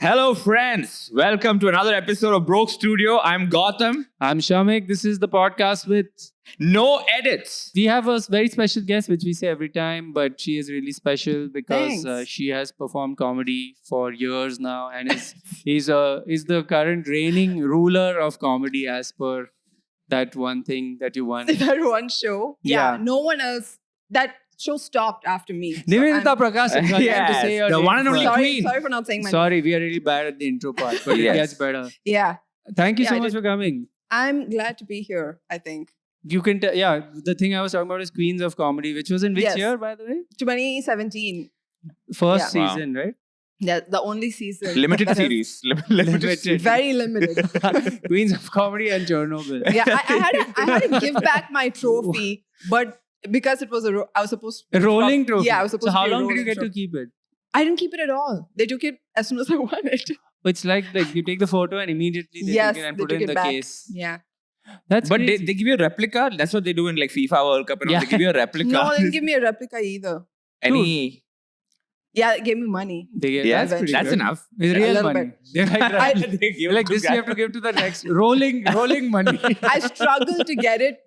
Hello, friends. Welcome to another episode of Broke Studio. I'm Gautam. I'm Shamik. This is the podcast with. No edits. We have a very special guest, which we say every time, but she is really special because Thanks. she has performed comedy for years now and is the current reigning ruler of comedy as per that one thing that you won. That one show. Yeah. No one else. That show stopped after me. So Nivedita I'm- Prakash, I'm trying to Yes, say your the name one and only first. queen. Sorry for not saying my name. Sorry, we are really bad at the intro part, but Yes. it gets better. Yeah. Thank you Yeah, so I much did. for coming. I'm glad to be here, I think. You can tell, yeah, the thing I was talking about is Queens of Comedy, which was in which Yes. year, by the way? 2017. First Yeah. Wow. season, right? Yeah, the only season. Limited that has- series. Limited Limited. series. Very limited. Queens of Comedy and Chernobyl. Yeah, I had to give back my trophy, but because it was I was supposed A rolling trophy. Yeah, I was supposed So how to be a long did you rolling get to trophy. keep it? I didn't keep it at all. They took it as soon as I won it. It's like you take the photo and immediately they Yes, take it and they put it took in it the back. case. Yeah. That's But they crazy. give you a replica. That's what they do in like FIFA World Cup and all. Yeah. They give you a replica. No, they didn't give me a replica either. Any. Yeah, they gave me money. They get, Yeah, that's pretty that's good. enough. It's A real little money. bit. They're like, I- They give like to this you guy. have to give to the next rolling money. I struggled to get it.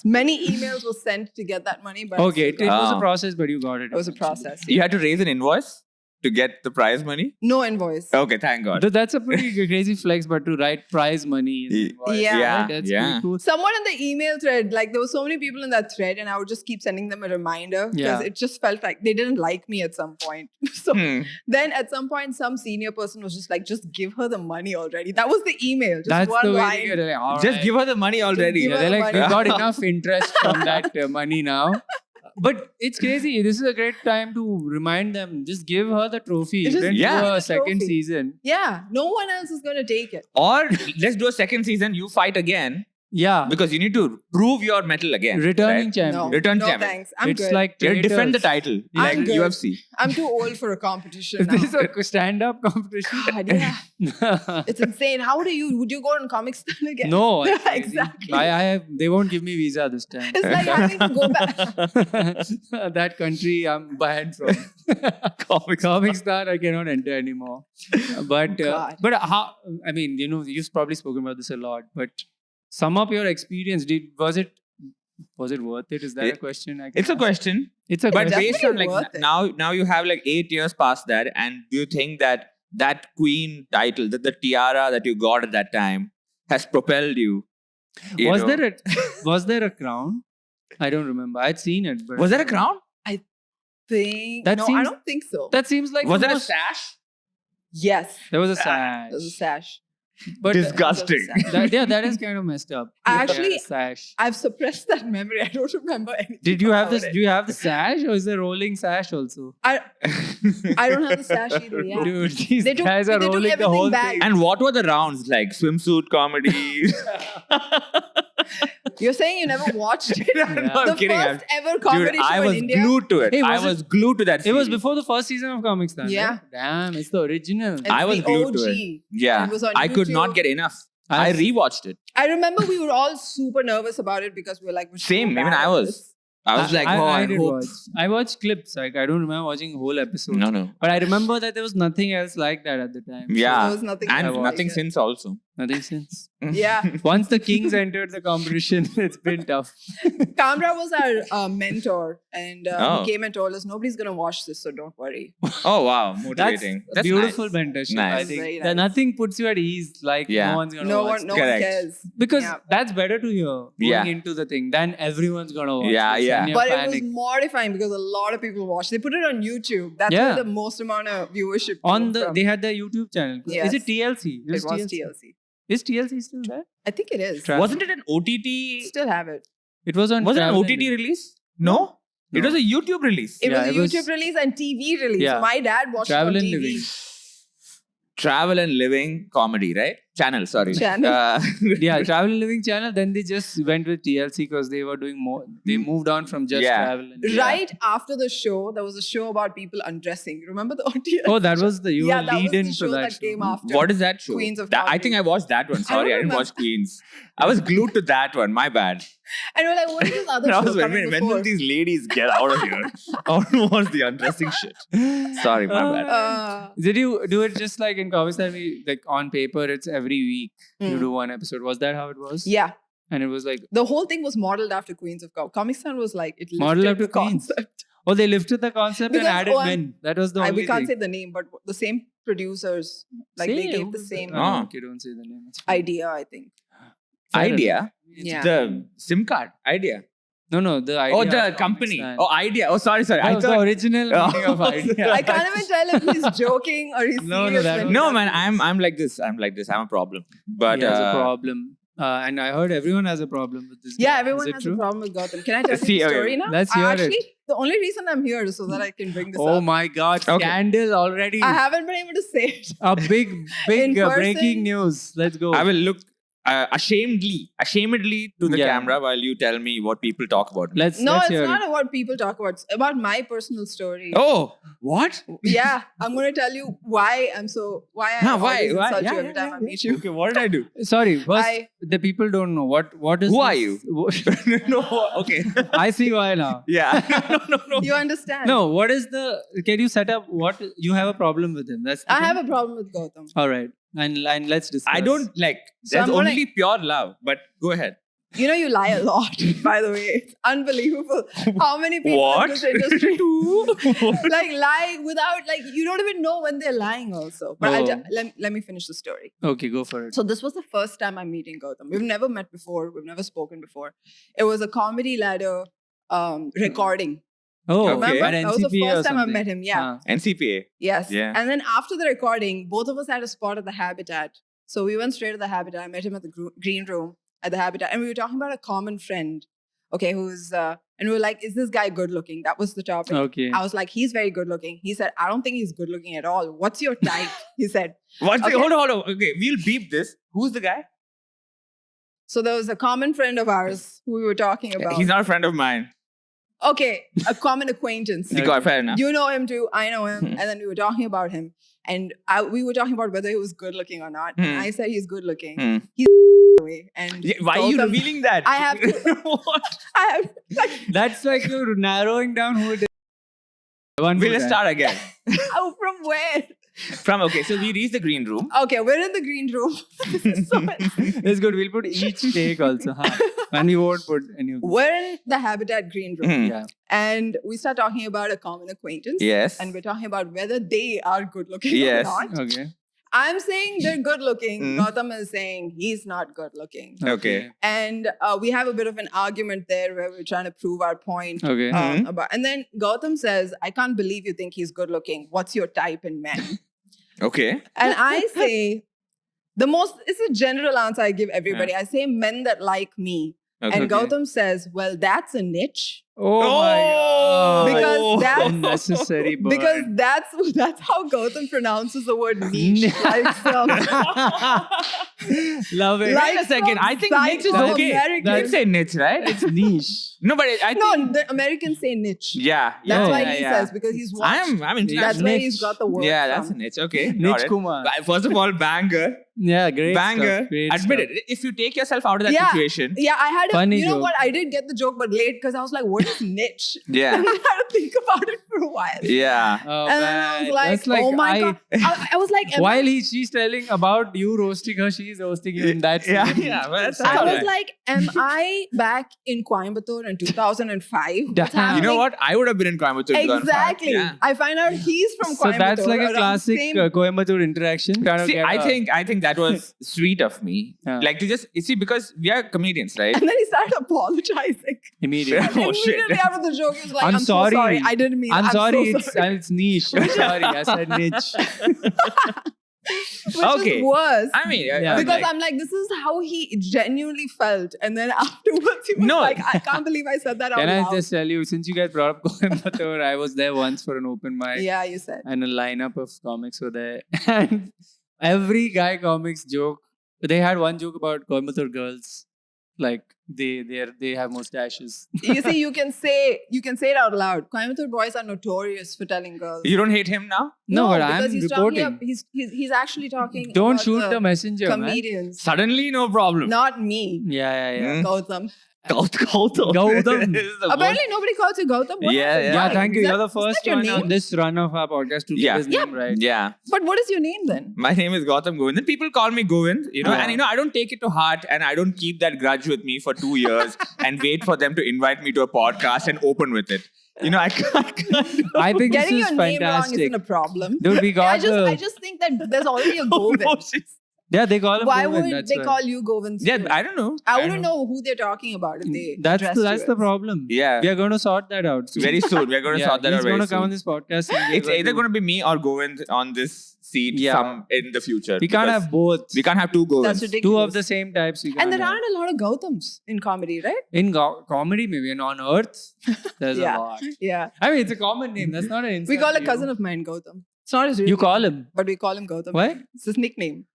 Many emails were sent to get that money, but Okay, it was a Oh. process, but you got it. it was a process. You had to raise an invoice to get the prize money. No invoice. Okay, thank God. That's a pretty crazy flex, but to write prize money. is Yeah. involved, Yeah. right? That's Yeah. pretty cool. Someone in the email thread, like there were so many people in that thread, and I would just keep sending them a reminder because Yeah. it just felt like they didn't like me at some point. So Hmm. then at some point, some senior person was just like, just give her the money already. That was the email. Just That's one the way line. to get it. Like, all Just right. give her the money already. give Yeah, her they're the like, we money. got enough interest from that money now. But it's crazy. This is a great time to remind them. Just give her the trophy. Just Then give do her a the second trophy. season. Yeah, no one else is going to take it. Or let's do a second season. You fight again Yeah. because you need to prove your metal again. Returning right? champion. No, Return no champion. thanks. I'm It's good. like You have to defend the traitors. title I'm like good. UFC. I'm too old for a competition Is now. this a stand-up competition? God, yeah. It's insane. How would you go on Comic Stan again? No, Yeah, it's crazy. exactly. They won't give me visa this time. It's like having to go back. That country I'm banned from. Comic Star I cannot enter anymore. But God. how? I mean, you've probably spoken about this a lot. But sum up your experience. Was it worth it? Is that a It- question? I can It's a ask? question. It's a But question. based on Definitely like worth it. now you have like 8 years past that, and do you think that queen title, that the tiara that you got at that time, has propelled you? Was there a crown? I don't remember. I'd seen it, but Was there a crown? Thing. That No, I seems- don't think so. That seems like Was the there a most- sash? Yes, There was a sash. there's a sash. But Disgusting. that is kind of messed up. Actually- Yeah, sash. I've suppressed that memory. I don't remember anything. Did you have about this? it. Do you have the sash, or is there rolling sash also? I don't have the sash either. Yeah. Dude, these They took- guys are they took rolling the everything whole back. thing. And what were the rounds like? Swimsuit comedy? You're saying you never watched it? No, Yeah. I'm The kidding. first ever comedy Dude, I show was in India. glued to it. Hey, I was it- was glued to that. It was series. before the first season of Comic Stan. Yeah. Right? Damn, it's the original. It's I was the glued to OG. it. Yeah, It was on I could not YouTube. get enough. I I've- rewatched it. I remember we were all super nervous about it because we were like, we're so Same, even bad I at was. this. I was like, oh, I did hope. watch. I watched clips. Like I don't remember watching whole episodes. No. But I remember that there was nothing else like that at the time. Yeah. There was nothing. And like nothing it. since also. Nothing since. Yeah. Once the Kings entered the competition, it's been tough. Kamra was our mentor, and Oh. he came and told us nobody's gonna watch this, so don't worry. Oh wow, That's motivating. a beautiful nice. mentorship. Nice. I think Very that nice. nothing puts you at ease like Yeah. no one's gonna No watch one, no this. one Correct. cares. Because Yeah. that's better to hear going Yeah. into the thing than everyone's gonna watch. Yeah, this yeah. and you're But panic. it was mortifying because a lot of people watched. They put it on YouTube. That's Yeah. where the most amount of viewership on came the from. they had their YouTube channel. Is Yes. it TLC? It was TLC. Is TLC still there? I think it is. Tra- Wasn't it an OTT? Still have it. It was on. Was it an Travel OTT and- release? No. It No. was a YouTube release. It Yeah, was a it was- YouTube release and TV release. Yeah. So my dad watched Travel it on and TV. Living. Travel and living comedy, right? Channel, sorry. Channel. Yeah, Travel and Living channel. Then they just went with TLC because they were doing more. They moved on from just Yeah. travel. And Right after the show, there was a show about people undressing. Remember the audience? Oh, that was the you yeah, were that was lead the in show for that that. came show. after. What is that show? Queens of I Comedy. think I watched that one. Sorry, I didn't remember. watch Queens. I was glued to that one. My bad. And we're like, what is this other I show was when coming will before? these ladies get out of here? I want to watch the undressing shit. Sorry, my bad. Did you do it just like in Comic Con? Like on paper, it's every week you Mm. do one episode. Was that how it was? Yeah. And it was like, The whole thing was modeled after Queens of Comic Con was like, it Modeled lifted after the Queens. concept. oh, they lifted the concept Because, and added oh, I'm- men. That was the only We can't thing. say the name, but the same producers, like they gave the same Oh, okay, don't say the name. It's fine. idea, I think. Fair Idea? enough. Yeah. The SIM card. Idea. No, the idea. Oh, of the Comic company. Sans. Oh, idea. Oh, sorry. That I was the thought. original Oh. meaning of idea. I can't even tell if he's joking or he's No, no, serious. that when was- he No, does man. this. I'm like this. I'm a problem. But he has a problem. And I heard everyone has a problem with this. Yeah, guy. everyone Is it has true? a problem with Gotham. Can I tell See, you the okay. story now? Let's hear it. Actually, the only reason I'm here is so that I can bring this Oh up. my God! Okay. Scandal already. I haven't been able to say it. A big In breaking person. news. Let's go. I will look ashamedly to the Yeah. camera while you tell me what people talk about. me. Let's No, let's it's hear not it. about people talk about. It's about my personal story. Oh, what? Yeah, I'm going to tell you why I'm so why I Huh, why? always Why? insult Yeah, you every yeah, time I yeah. meet you. Okay, what did I do? Sorry, first, I- the people don't know what is. Who are this- no, okay. I see why now. Yeah. No. You understand? No, what is the? Can you set up what you have a problem with him? That's. The I thing? have a problem with Gautam. All right, and let's discuss. I don't like. So There's I'm gonna- only pure love. But go ahead. You know, you lie a lot, by the way. It's unbelievable how many people What? in this industry like lie without, like, you don't even know when they're lying, also. But Oh. let me finish the story. Okay, go for it. So, this was the first time I'm meeting Gautam. We've never met before, we've never spoken before. It was a comedy ladder recording. Oh, Okay. Remember? At That was the NCPA or first time I something. met him. Yeah. NCPA. Yes. Yeah. And then after the recording, both of us had a spot at the Habitat. So we went straight to the Habitat. I met him at the green room at the Habitat. And we were talking about a common friend, okay, who's, and we were like, is this guy good looking? That was the topic. Okay. I was like, he's very good looking. He said, I don't think he's good looking at all. What's your type? He said. What's Okay. the, hold on. Okay, we'll beep this. Who's the guy? So there was a common friend of ours who we were talking about. He's not a friend of mine. Okay, a common acquaintance. Okay, fair enough. You know him too. I know him. Hmm. And then we were talking about him. And we were talking about whether he was good looking or not. And Hmm. I said he's good looking. Hmm. He's away. And Yeah, why are you Gautam- revealing that? I have to- What? I have like, That's like you're narrowing down who it is. One We'll more time. start again. oh, from where? Okay, so we reach the green room. Okay, we're in the green room. This is so It's good. We'll put each take also. Huh? And we won't put any of them. We're in the Habitat green room. Hmm. Yeah. And we start talking about a common acquaintance. Yes. And we're talking about whether they are good looking Yes. or not. Okay. I'm saying they're good looking. Mm. Gautam is saying he's not good looking. Okay. And we have a bit of an argument there where we're trying to prove our point. Okay. Mhm. And then Gautam says, I can't believe you think he's good looking. What's your type in men? Okay. And I say, it's a general answer I give everybody. I say men that like me. Okay. And Gautam says, well, that's a niche. Oh my god. Because that's- unnecessary burn. Because that's how Gautam pronounces the word niche. like some, Love it. Like Wait a second. I think niche is psycho okay. American. You say niche, right? It's niche. No, but I think. no, the Americans say niche. Yeah. That's yeah, why yeah, he yeah. says, because he's watched. I'm international. That's where niche. he's got the word Yeah, that's a from. niche. Okay. got Niche it. Kumar. First of all, banger. Yeah, great. Banger. Stuff, great Admit stuff. it. If you take yourself out of that Yeah. situation. Yeah, I had a, Funny you know joke. what? I did get the joke, but late because I was like, what is niche? Yeah. And I had to think about it for a while. Yeah. Oh, And then I was man. like, That's like oh my God. I was like, am I- While she's telling about you roasting her, she's roasting you in that Yeah, same- yeah, well, that's I all was right. like, am I back in Coimbatore in 2005? What's Damn. You know happening? what? I would have been in Coimbatore. in 2005. Exactly. Yeah. I find out he's from So Coimbatore. that's like a around classic same- Coimbatore interaction. Trying to See, get I a- think that was sweet of me. Yeah. Like to just you see because we are comedians, right? And then he started apologizing. immediately. Oh, shit. Immediately after the joke, he was like, I'm I'm so sorry. sorry. I didn't mean I'm that. sorry, So it's sorry. it's niche. I'm sorry, I said niche. Which Okay. is worse. I mean, Yeah. I'm Because like, I'm like, this is how he genuinely felt. And then afterwards, he was No. like, I can't believe I said that out Can I loud. just tell you, since you guys brought up Coimbatore, I was there once for an open mic Yeah, you said. and a lineup of comics were there. And every guy comics joke They had one joke about Coimbatore girls, like they have mustaches. You see, you can say it out loud. Coimbatore boys are notorious for telling girls. You don't hate him now? No, but because I'm he's reporting. talking he's actually talking. Don't about shoot the messenger, man. comedians. Suddenly, no problem. Not me, Yeah. Gautam. Gautam. Gautam. This is the Apparently, nobody calls you Gautam. What Yeah, happened? yeah. Yeah, Why? thank you. Is You're that- the is that first your one name? on this run of our podcast to Yeah. get his name right. Yeah. But what is your name then? My name is Gautam Govind. People call me Govind, Yeah. and I don't take it to heart, and I don't keep that grudge with me for 2 years and wait for them to invite me to a podcast and open with it. I can't. I think Getting this your is name wrong fantastic. isn't a problem. Dude, we got I just think that there's already a Govind. Oh, shit. yeah, they call him Why Govind, would that's they why. call you Govind? Yeah, too? I don't know. I wouldn't know who they're talking about if they. That's addressed that's you the as- problem. Yeah. We are going to sort that out soon. Very soon. We're going to sort that he's out very going to come on soon. this podcast. And we're It's either going to be me or Govind on this seat Yeah. in the future. We can't because have both. We can't have two Govinds. That's ridiculous. Two of the same types. We And can't there have. aren't a lot of Gautams in comedy, right? In comedy, maybe, and on Earth, there's Yeah. a lot. Yeah. I mean, it's a common name. That's not an insult. We call a to cousin you. of mine Gautam. It's not his real You name, call him. but we call him Gautam. What? It's his nickname.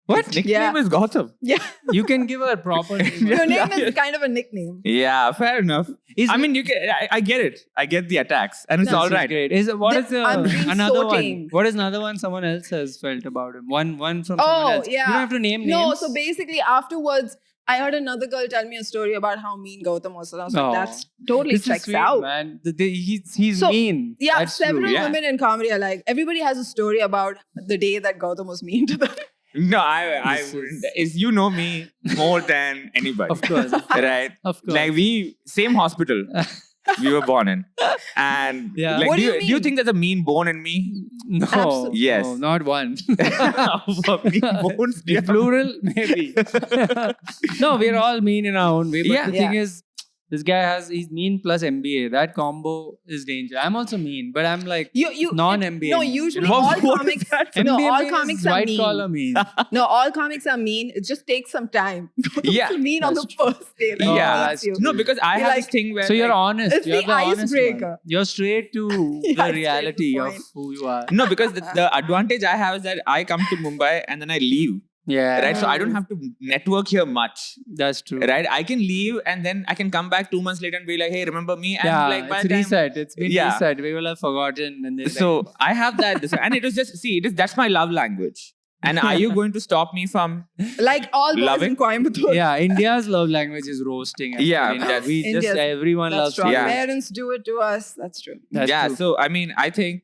What? His nickname Yeah. is Gautam. Yeah. You can give a proper name. Your name is kind of a nickname. Yeah, fair enough. Is I mean, you can. I get it. I get the attacks, and it's No, all This is right. Great. What The- is the I'm being another so one? tame. What is another one someone else has felt about him? One from someone Oh, else. yeah. You don't have to name No, names. so basically afterwards, I heard another girl tell me a story about how mean Gautam was. And I was like, Oh. that's totally this is checks sweet, out. man. He's So, mean. Yeah, That's several true. yeah. women in comedy are like, everybody has a story about the day that Gautam was mean to them. No, I This wouldn't. You know me more than anybody. Of course. Right? Of course. Like same hospital we were born in. And Yeah. like, What do do you, you do you mean? think there's a mean bone in me? no. Absolutely. Yes. No, not one. Mean bones? In plural, maybe. No, we're all mean in our own way. But Yeah. the thing is, this guy he's mean plus MBA. That combo is danger. I'm also mean, but I'm like You non-MBA. No, mean, usually you know? all What comics. is that? No, MBA all means comics are white mean. collar mean. No, all comics are mean. It just takes some time. Yeah, mean on the that's first day. Like, Oh, Yeah, it that's hits you. No, because I You're have like- this thing where. So you're like, honest. It's You're the the honest icebreaker. one. You're straight to Yeah, the straight to reality the of point. who you are. No, because the advantage I have is that I come to Mumbai and then I leave. Yeah. Right? So I don't have to network here much. That's true. Right? I can leave and then I can come back 2 months later and be like, hey, remember me? And Yeah, like by it's the time. reset. It's been Yeah. reset. We will have forgotten. And then So I have that. And it was just, that's my love language. And are you going to stop me from. Like all boys Loving? in Coimbatore. yeah, India's love language is roasting. Actually. Yeah, Now. that's- we just India's- everyone That's loves true. to Yeah. Our roast. parents do it to us. That's true. That's yeah. true. So, I mean, I think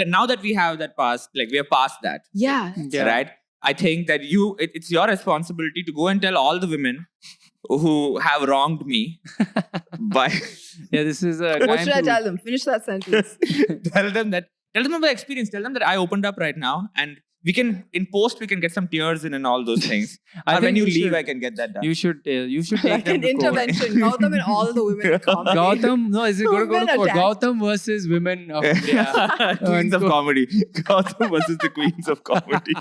now that we have that past, like we are past that. Yeah. Yeah. Right? I think that it's your responsibility to go and tell all the women who have wronged me by Yeah, this is a What time should I to- tell them? Finish that sentence. tell them about the experience. Tell them that I opened up right now and we can in post we can get some tears in and all those things. I And when think you you leave, should- I can get that done. You should take Like them an to court. intervention. Gautam and all the women in comedy. Gautam, no, is it going to go Women to court? attacked. Gautam versus women of India. Queens of comedy. Gotham versus the queens of comedy.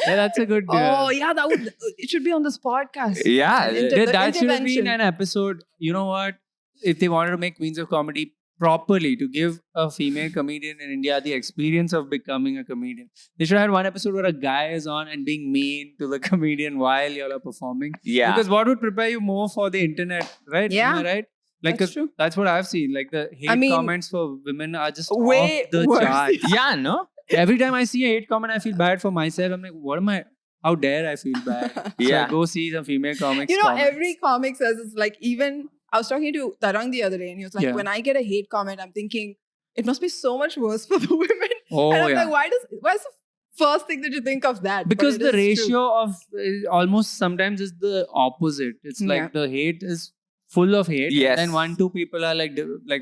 Yeah, that's a good. Oh yeah, that would. It should be on this podcast. Yeah. An Yeah, the that should have been intervention. an episode. You know what? If they wanted to make Queens of Comedy properly, to give a female comedian in India the experience of becoming a comedian, they should have had one episode where a guy is on and being mean to the comedian while y'all are performing. Yeah. Because what would prepare you more for the internet, right? Yeah. Am I right? Like, That's 'cause true. that's what I've seen. Like the hate I mean, comments for women are just way off the worse. chart. Yeah, no? Every time I see a hate comment, I feel bad for myself. I'm like, what am I? How dare I feel bad? So Yeah. I go see some female comics. You know, comments. every comic says it's like even. I was talking to Tarang the other day, and he was like, Yeah. "When I get a hate comment, I'm thinking it must be so much worse for the women." Oh and I'm yeah. like, why's the first thing that you think of that? But Because it the is true. ratio of almost sometimes is the opposite. It's like Yeah. the hate is full of hate. Yes. And then 1-2 people are like,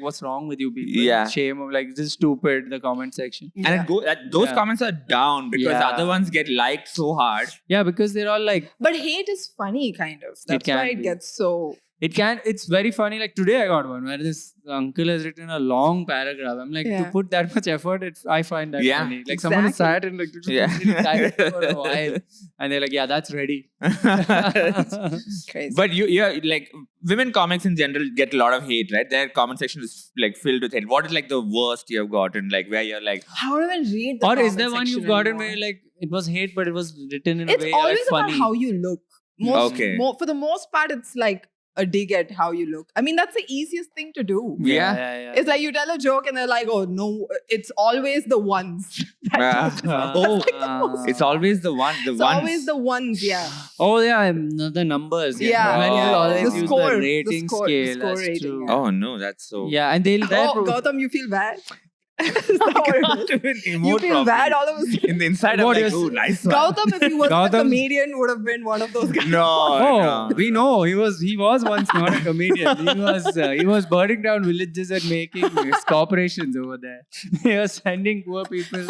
what's wrong with you people? Yeah. Shame of like, this is stupid, the comment section. And Yeah. those Yeah. comments are down because Yeah. the other ones get liked so hard. Yeah, because they're all like, But hate is funny, kind of. That's can why it be. gets so. It's very funny. Like today I got one where this uncle has written a long paragraph. I'm like, to Yeah. put that much effort, I find that Yeah. funny. Like someone Exactly. sat and like Yeah. typed for a while, and they're like, yeah, that's ready. Crazy. But you're like, women comics in general get a lot of hate, right? Their comment section is like filled with hate. What is like the worst you've gotten? Like where you're like, How do I read the Or is comment there one section you've gotten anymore? where like it was hate, but it was written in a It's way always like funny? about how you look. Okay. For the most part, it's like a dig at how you look. I mean, that's the easiest thing to do. Yeah. It's like you tell a joke and they're like, oh, no, it's always the ones. oh, it's always the one. The It's ones. always the ones, yeah. Oh yeah, the numbers. Yeah, Women yeah. will always The use score, the the rating score scale. That's rating, true. yeah. Oh no, that's so. Yeah, and they'll. Oh, Gautam, you feel bad? Is that what it is? You feel bad all of a sudden? In the inside, I'm What like, is- oh, nice one. Gautam, if he was a Gautam's- comedian, would have been one of those guys. No, Oh, no. we know he was once not a comedian. He was burning down villages and making corporations over there. He was sending poor people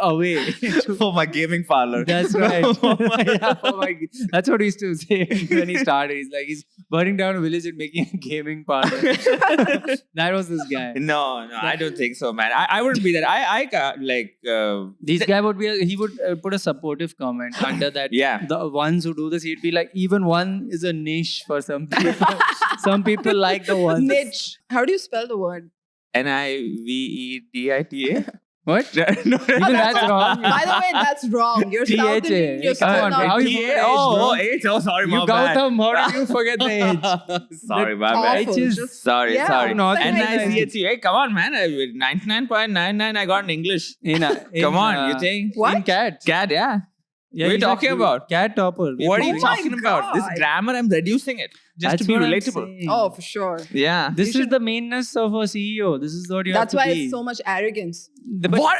away. For my gaming parlor. That's right. Oh my Yeah, oh my God. That's what he used to say when he started. He's burning down a village and making a gaming parlor. That was this guy. No, I don't think so, man. I wouldn't be that. I like. This guy would be. He would put a supportive comment under that. Yeah. The ones who do this, he'd be like, even one is a niche for some people. Some people like the ones. Niche. How do you spell the word? NIVEDITA. What? No, Even that's wrong. By the way, that's wrong. You're South THA. Indian. You're Come still on, not. how you TA? forget age, Oh, bro? age. Oh, sorry, You my bad. Gautam, how did you forget the age? Sorry, my Awful. bad. Age is- Just- Sorry, Yeah, sorry. not it's like NICHE. Hey, come on, man. 99.99 I got in English. Come on, you think? What? In CAT. Cat, yeah. Yeah, What are you he's talking like, about? CAT topper. What are you Oh my talking about? This God. grammar, I'm reducing it just That's to be what I'm relatable. saying. Oh, for sure. Yeah. This You is the mainness of a CEO. This is what you That's have to why be. it's so much arrogance. But- What?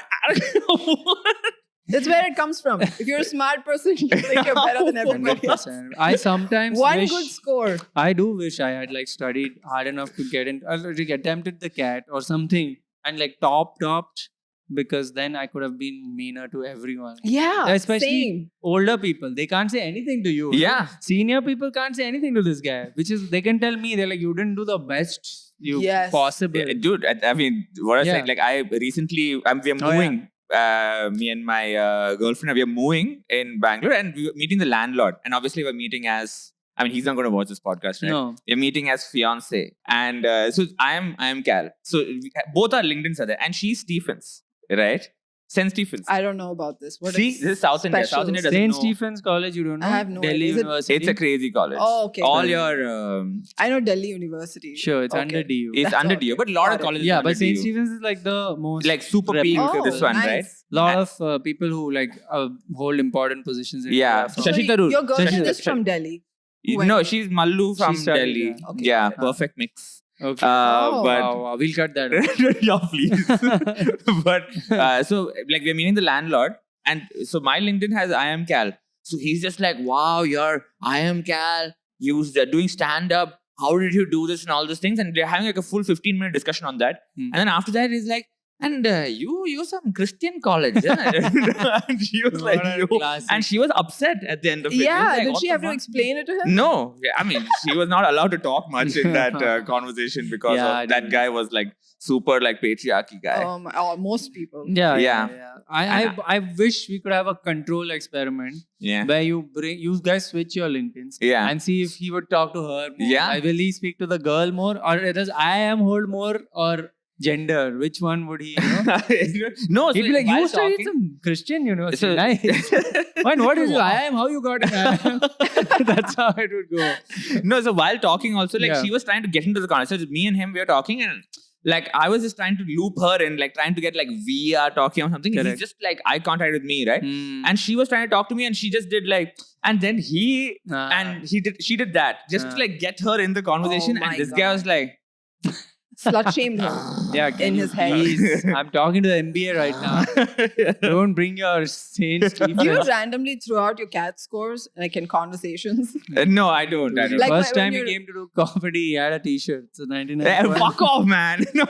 That's where it comes from. If you're a smart person, you think you're better than everybody else. 100%. I sometimes One wish, good score. I do wish I had like studied hard enough to get in, like attempted the CAT or something and like topped, because then I could have been meaner to everyone. Yeah, Especially same. older people, they can't say anything to you. Yeah. Senior people can't say anything to this guy, which is they can tell me they're like, you didn't do the best you Yes. possible. Yeah, dude, I mean, what I was Yeah. saying, like, I recently, we're Oh, yeah. moving. Me and my girlfriend, we are moving in Bangalore and we were meeting the landlord. And obviously, we're meeting as, I mean, he's not going to watch this podcast, right? No. We're meeting as fiance. And so I am Cal. So both our LinkedIn's are there. And she's Stephens, right? St. Stephens. I don't know about this. What See, is this is South India. South specials? India doesn't St. know. Stephen's College, you don't know? I have no Delhi idea. Is it- University. It's a crazy college. Oh, okay. All your, I know Delhi University. Sure, it's Okay. under DU. it's That's under all. DU, but a lot Got of it. colleges Yeah, are but under St. DU. Stephen's is like the most Like super peak, reputable. this one, nice. right? lot of people who like hold important positions in Yeah. India from- So Shashi Tharoor. your girlfriend Shashi- is from Delhi. No, she's Mallu from studied Delhi. there. Okay. Yeah, Okay. perfect mix. Okay. Oh. But Wow, we'll cut that out. yeah, please. But so like we're meeting the landlord, and so my LinkedIn has I am Cal. So he's just like, wow, you're I am Cal. You're doing stand up. How did you do this and all those things? And they're having like a full 15-minute discussion on that. Hmm. And then after that, he's like, and you some Christian college, yeah? And she was like, What a yo. classic. And she was upset at the end of it. She was Yeah, like, did what she the have to fuck? explain it to him? No, yeah, I mean, she was not allowed to talk much in that conversation because Yeah, of that dude. guy was like super like patriarchy guy. Most people. Yeah, Yeah. I wish we could have a control experiment Yeah. where you guys switch your LinkedIns Yeah. and see if he would talk to her more. Yeah. Will he speak to the girl more, or does I am hold more, or gender? Which one would he? No, so He'd be like, while you studied talking- some Christian university. So- Nice. And what is it? Wow. I am. How you got it? I am. That's how it would go. No, so while talking also, like Yeah. she was trying to get into the conversation. So me and him, we were talking, and like I was just trying to loop her in, like trying to get like we are talking or something. Correct. He's just like eye contact with me, right? Hmm. And she was trying to talk to me, and she just did like, and then she Ah. and she did that just to Ah. like get her in the conversation. Oh And my this guy was like, Slut shamed her. Yeah, can in you his head. please? I'm talking to the MBA right now. Don't bring your Saint Stephen. Do you randomly throw out your cat scores like in conversations? no, I don't. I don't. Like First when time he you're- came to do comedy, he had a T-shirt. So 99. Fuck off, man! No.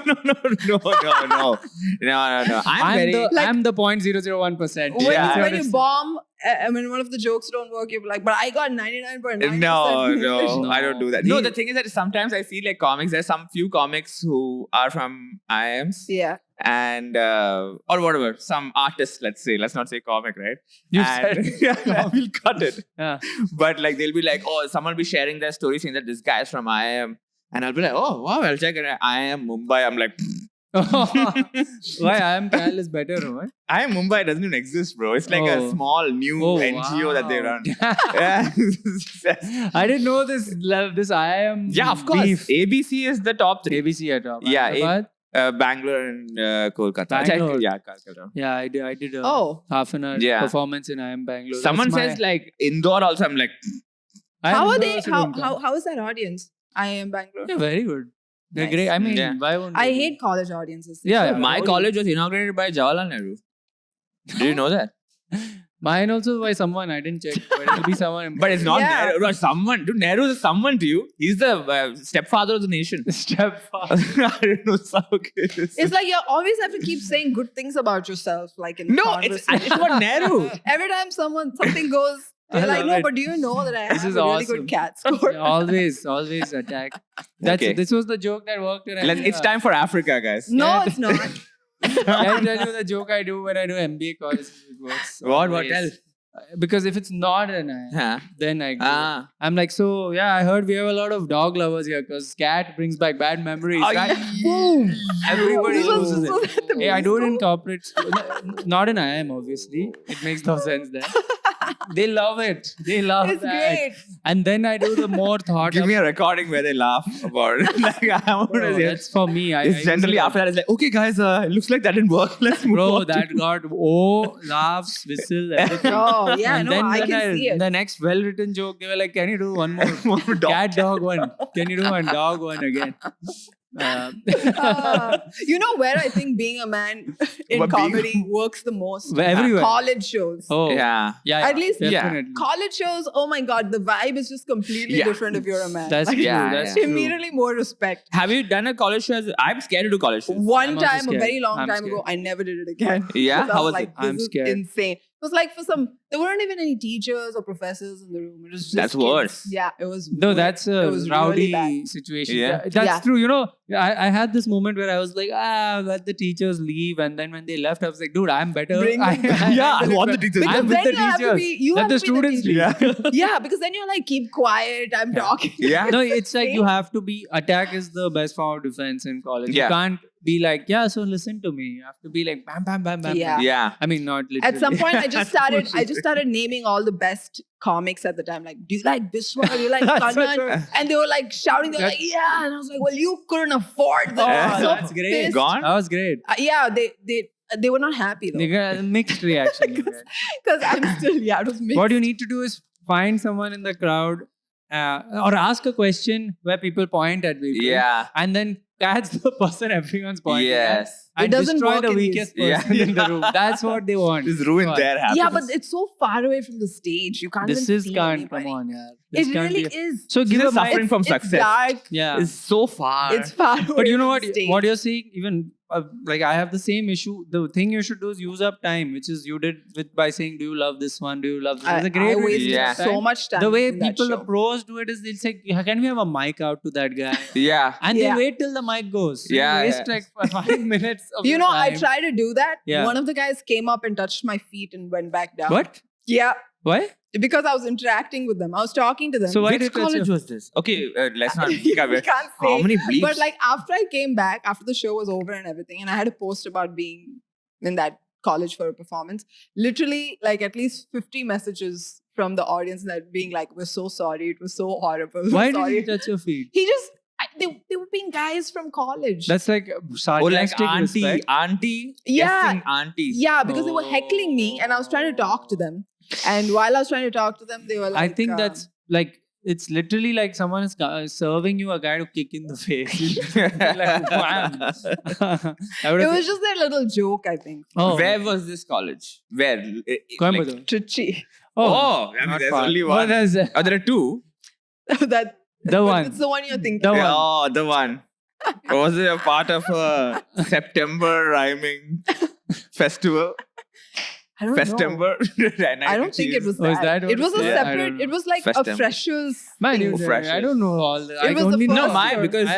I'm very. I'm the 0.001%. When, Yeah. when you bomb I mean, one of the jokes don't work, you're like, but I got 99.9%. No, I don't do that. No, The- the thing is that sometimes I feel like comics. There's some few comics who are from IIMs Yeah. and or whatever. Some artists, let's say. Let's not say comic, right? You And, said we'll cut it. Yeah. But like they'll be like, oh, someone will be sharing their story saying that this guy is from IIM, and I'll be like, oh wow, I'll check it. IIM Mumbai. I'm like, Why I am Cal is better, or what? IIM Mumbai doesn't even exist, bro. It's like a Oh. small new NGO that they wow. run. Yeah. I didn't know this. This I am. Yeah, of course. Beef. ABC is the top three. ABC at top. Yeah, Ahmedabad? Bangalore and Kolkata. Bangalore. Yeah, Kolkata. Yeah, I did. Oh. Half an hour Yeah. performance in I am Bangalore. Someone That's says like Indore also. I'm like, How are Indore they? also don't count. How is that audience? I am Bangalore. Yeah, very good. They're Nice. great. I mean, Yeah. why won't I they? hate college audiences. Yeah, yeah. my Oh. college was inaugurated by Jawaharlal Nehru. Did you know that? Mine also by someone. I didn't check, but it'll be someone. But it's not Yeah. Nehru. No, someone. Dude, Nehru is someone to you. He's the stepfather of the nation. Stepfather. I don't know. So okay. It's like you always have to keep saying good things about yourself, like in No, it's conversation. about Nehru. Every time something goes, I you're like, love no, it. but do you know that I This have is a really awesome. good cat score? always attack. That's Okay. This was the joke that worked. In It's time for Africa, guys. No, Yeah. it's not. I'll tell you the joke I do when I do MBA courses. It works. What always. else? Because if it's not an I, Huh? then I go. Ah. I'm like, so yeah, I heard we have a lot of dog lovers here because cat brings back bad memories. Right? Boom! Everybody This was- uses this was at the it. Hey, I do it in movie corporate school. Not in IIM, obviously. It makes no sense there. They love it. They love It's that. great. And then I do the more thought. Give me a recording where they laugh about it. Like, I want to Bro, hear. that's for me. I It's use generally it. after that, it's like, okay, guys, it looks like that didn't work. Let's move Bro, on. that got laughs, whistle, everything. Oh, yeah, And no, then I when can see it. the next well-written joke, they were like, "Can you do one more More dog cat dog one? Can you do one dog one again?" You know where I think being a man in But being- comedy works the most? Everywhere. College shows. Oh, Yeah. yeah. At least- Yeah. definitely. College shows, oh my god, the vibe is just completely Yeah. different if you're a man. That's Like, true. Yeah, That's yeah. true. immediately more respect. Have you done a college show? I'm scared to do college shows. One I'm also time, a scared. very long I'm time scared. ago, I never did it again. Yeah? Because I How was was like, it? this I'm is scared. insane. It was like there weren't even any teachers or professors in the room. It was just That's kids. worse. Yeah, it was. No, weird. that's a It was rowdy really bad. situation. Yeah. That's Yeah. true. You know, I had this moment where I was like, let the teachers leave. And then when they left, I was like, dude, I'm better. Bring them back. Yeah, I handle it want the better. teachers. Because I'm with then the you have to teachers. be- you Let have the to be the students teacher. leave. Yeah, because then you're like, keep quiet. I'm talking. Yeah. No, it's like you have to be attack is the best form of defense in college. Yeah. You can't be like, yeah, so listen to me. You have to be like bam, bam, bam, bam. Yeah. bam. Yeah. I mean, not literally. At some point, I just started. I Bullshit. just started naming all the best comics at the time. Like, do you like Biswa? Do you like That's such Kannan? a- And they were like shouting. They were like, yeah. And I was like, well, you couldn't afford that. Oh, I was so that's great. pissed. Gone? That was great. Yeah, they were not happy They though got a mixed reaction. you get. because I'm still it was mixed. What you need to do is find someone in the crowd or ask a question where people point at people. Yeah. And then catch the person everyone's pointing at. Yes. And It doesn't destroy work the in these- weakest Yeah. person in the room. That's what they want. Just ruin Come on. their happiness. Yeah, but it's so far away from the stage. You can't. This even is see can't. anybody. Come on, yeah. This It can't really be. is. So give Still a mic. suffering from It's success. dark. Yeah. It's so far. It's far away. But you know from what? the stage. What you're saying, even like I have the same issue. The thing you should do is use up time, which is you did with by saying, "Do you love this one? Do you love this?" It's a great I way to wasted use Yeah. so time. much time. The way in that people, the show. pros do it is they'll say, "Can we have a mic out to that guy?" Yeah. And Yeah. they wait till the mic goes. So Yeah, you waste yeah. like 5 minutes of You your know, I time. tried to do that. Yeah. One of the guys came up and touched my feet and went back down. What? Yeah, Why? because I was interacting with them. I was talking to them. So why Which did you touch college your- was this? Okay, let's not. We can't How say. many bleeps? But like after I came back, after the show was over and everything, and I had a post about being in that college for a performance, literally like at least 50 messages from the audience that being like, we're so sorry, it was so horrible. Why did sorry. you touch your feet? He just, they were being guys from college. That's like oh, like sarcastic auntie, respect. auntie. Yeah. Guessing auntie. Yeah, because they were heckling me and I was trying to talk to them. And while I was trying to talk to them, they were like, I think that's like it's literally like someone is serving you a guy to kick in the face. Like, wham. That would it have was just their little joke, I think. oh, Where was this college? Where? Coimbatore. Trichy. Oh, I mean, not there's far. only What one. is it? Oh, there are two. that The but one. It's the one you're thinking. The one. Oh, the one. Was it a part of a September rhyming festival? I don't know. Festember. I don't think it was Was that. that what It was a it was? Yeah, I separate. don't know. It was like a Festember. freshers. Man, thing. you, freshers. I don't know all the. It I was the only know. first No, my year. because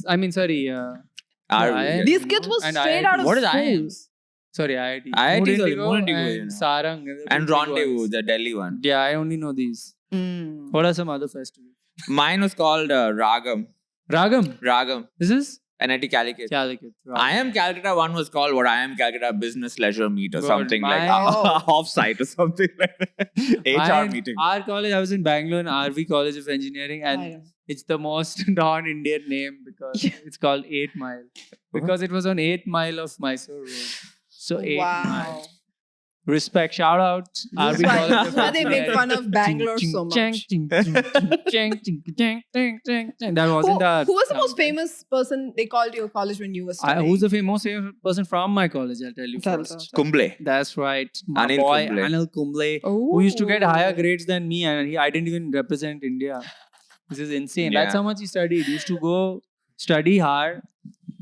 I mean, sorry. Are- These kids were and straight IIT. out of What is school. IIMs? Sorry, IIT. IIT is Mood only Mood Indigo Indigo, you and know. Sarang. the And big Rendezvous, ones. the Delhi one. Yeah, I only know these. Mm. What are some other festivals? Mine was called Ragam. Ragam. This is NIT Calicut. Calicut. I am Calcutta one was called what I am Calcutta Business Leisure Meet or Good. something like Mine- off-site or something like that. HR meeting. Our college, I was in Bangalore in RV College of Engineering, I and know. it's the most non-Indian name because it's called 8 Mile. Because it was on 8 Mile of Mysore Road. So 8 Mile. Wow. Respect, shout out RV This is why- College this of is why they make Engineering. fun of Bangalore so much. That wasn't our. Who was the most famous person they called your college when you were studying? Who's the most famous person from my college? I'll tell you Tell, first. Kumble. That's right. My Anil boy Kumble. Anil Kumble, Oh. who used to get higher grades than me, and I didn't even represent India. This is insane. That's Yeah. how much he studied. He used to go study hard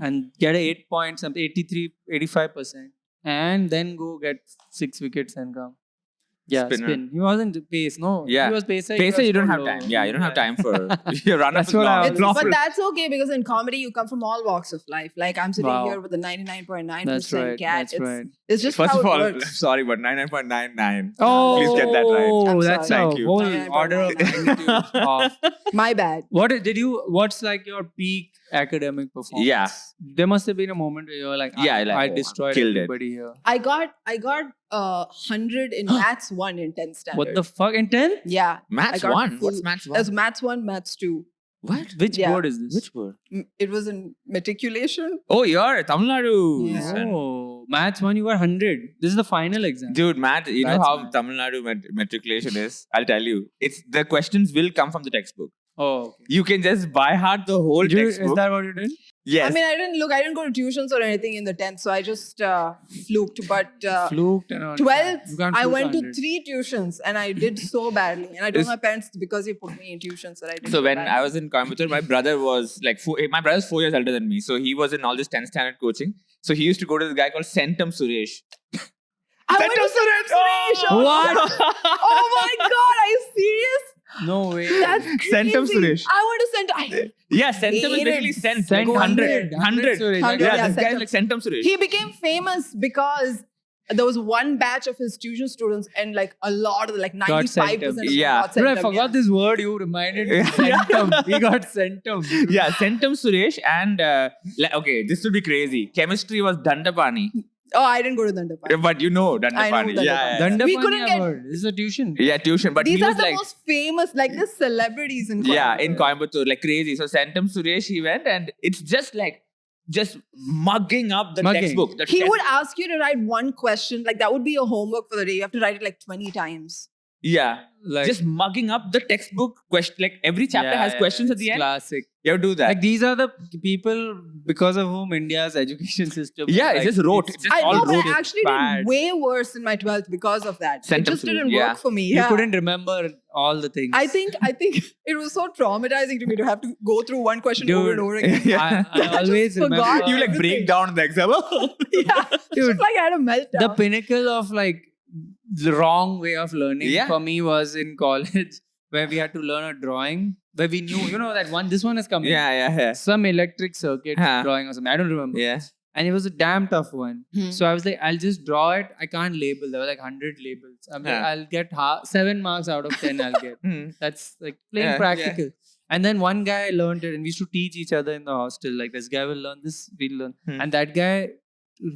and get a 8 point something, 83, 85%, and then go get 6 wickets and come. Yeah, Spinner. spin. He wasn't pace. No, Yeah. he was pacer. he Pacer, was you don't so have low. time. Yeah, you don't have time for your run That's what I was- But that's okay because in comedy you come from all walks of life. Like I'm sitting Wow. here with a 99.9% That's right. cat. That's it's, right. it's just First how of all, it I'm works. sorry, but 99.99. Oh, Please get that right. I'm that's sorry. a Thank you. whole Yeah, order of but- magnitude off. My bad. What's like your peak academic performance? Yeah. There must have been a moment where you were like, Yeah, like, I oh, destroyed killed it. everybody here. I got 100 in maths 1 in 10th standard. What the fuck? In 10th? Yeah. Maths I got 1? full- What's Maths 1? There's maths 1, maths 2. What? Which Yeah. board is this? Which word? It was in matriculation. Oh, you're Tamil Nadu. Yeah. son. Oh, maths 1, you got 100. This is the final exam. Dude, math, you know That's how mad. Tamil Nadu matriculation is? I'll tell you. It's the questions will come from the textbook. Oh, okay. You can just by heart the whole Did you- textbook. is that what you did? Yes. I mean, I didn't go to tuitions or anything in the 10th, so I just fluked. But Fluked and all. 12th, You can't I fluke went to 100. 3 tuitions and I did so badly. And I told Is- my parents it's because you put me in tuitions that I did So when badly. I was in Coimbatore, my brother was like, my brother's 4 years older than me. So he was in all this 10th standard coaching. So he used to go to this guy called Centum Suresh. I went to Centum Suresh. Oh! What? Oh my God, are you serious? No way. That's crazy. Centum Suresh. I want to send. Yeah, Centum is basically cent. Cent, Like 100. 100 Suresh. 100, Yeah, yeah, this guy is Centum. like Centum Suresh. He became famous because there was one batch of his tuition students and like a lot of like 95% of them Yeah. got Bro, I Centum, forgot yeah. this word you reminded me. Yeah. Centum. We got centum. Yeah, Centum Suresh and okay, this will be crazy. Chemistry was Dandapani. Oh, I didn't go to Dandapani. But you know Dandapani. I know Dandapani. Yeah. Dandapani We couldn't I've get- heard. This is a tuition. Yeah, tuition. But These he are was the like, most famous, like the celebrities in yeah, Coimbatore. in Coimbatore, like crazy. So Centum Suresh, he went and it's just mugging up the Mugging. textbook. The He text- would ask you to write one question, like that would be your homework for the day. You have to write it like 20 times. Yeah. Like, Just mugging up the textbook question. Like every chapter has questions at the it's end. Classic. You have to do that. Like these are the people because of whom India's education system. Yeah, like, it's just rote. It's just I all know, but rote. I actually bad. did way worse in my 12th because of that. It Centum just didn't Suresh, yeah. work for me. You Yeah. couldn't remember all the things. I think it was so traumatizing to me to have to go through one question over Dude. and over again. Yeah. I always just forgot. remember You like break down the exam. Yeah. It's Dude, just like I had a meltdown. the pinnacle of like the wrong way of learning Yeah. for me was in college where we had to learn a drawing where we knew, that this one is coming. yeah. Some electric circuit Huh. drawing or something. I don't remember. Yeah. And it was a damn tough one. Hmm. So I was like, I'll just draw it. I can't label. There were like 100 labels. I'm like, Yeah. I'll get 7 marks out of 10. I'll get. Hmm. That's like plain Yeah, practical. And then one guy learned it, and we used to teach each other in the hostel. Like this guy will learn this, we'll learn. Hmm. And that guy,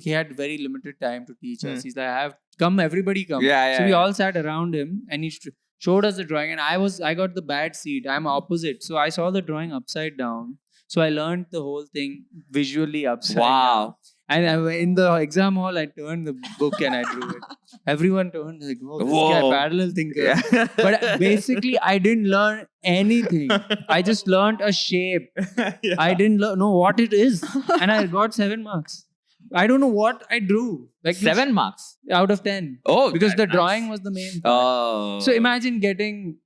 he had very limited time to teach us. Hmm. He's like, everybody come. Yeah, So we yeah. all sat around him, and he showed us the drawing. And I got the bad seat. I'm opposite, so I saw the drawing upside down. So I learned the whole thing visually upside down. Wow. And in the exam hall, I turned the book and I drew it. Everyone turned like, "Whoa, this guy Whoa. parallel thinker." Yeah. But basically, I didn't learn anything. I just learned a shape. Yeah. I didn't know what it is, and I got 7 marks. I don't know what I drew. Like 7 marks. out of 10 Oh, because the nice. drawing was the main. part. Oh. So imagine getting.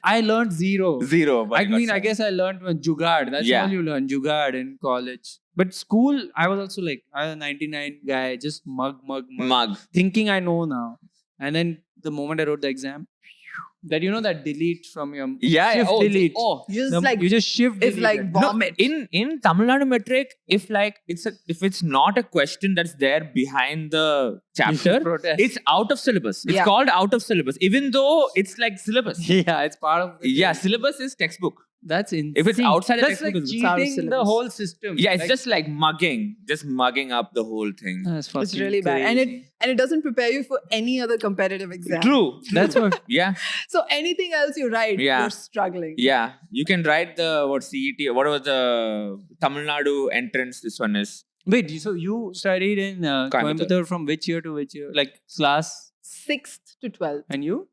I learned 0. 0. But I you got mean, I 7. guess I learned Jugaad. That's Yeah. all you learn, Jugaad in college. But school, I was also like, I was a 99 guy, just mug. Mug. Thinking I know now. And then the moment I wrote the exam, that that delete from your Yeah. shift Oh, delete. oh. You just like you just shift it's delete like it. vomit. In Tamil Nadu metric, if it's not a question that's there behind the chapter, Protest. it's out of syllabus. It's Yeah. called out of syllabus, even though it's like syllabus. Yeah, it's part of the Yeah, syllabus is textbook. That's insane. If it's outside the that's textbook, like it's out of cheating the syllabus. whole system. Yeah, it's Like, just like mugging up the whole thing. that's It's fucking really bad. crazy. And it doesn't prepare you for any other competitive exam. True. That's what. Yeah, So anything else you write, Yeah. you're struggling. yeah. You can write the CET. Whatever the Tamil Nadu entrance. This one is Wait, so you studied in Coimbatore from which year to which year? Like class, 6th to 12th. and you?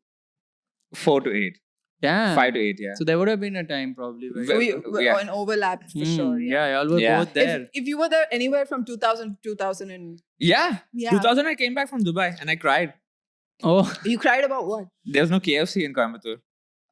4 to 8, Yeah. 5 to 8. Yeah. So there would have been a time probably. Where Well, yeah. An overlap for sure. Yeah. Yeah, y'all were Yeah. both there. If you were there anywhere from 2000 to 2000 and Yeah. yeah. 2000, I came back from Dubai and I cried. Oh, You cried about what? There was no KFC in Coimbatore.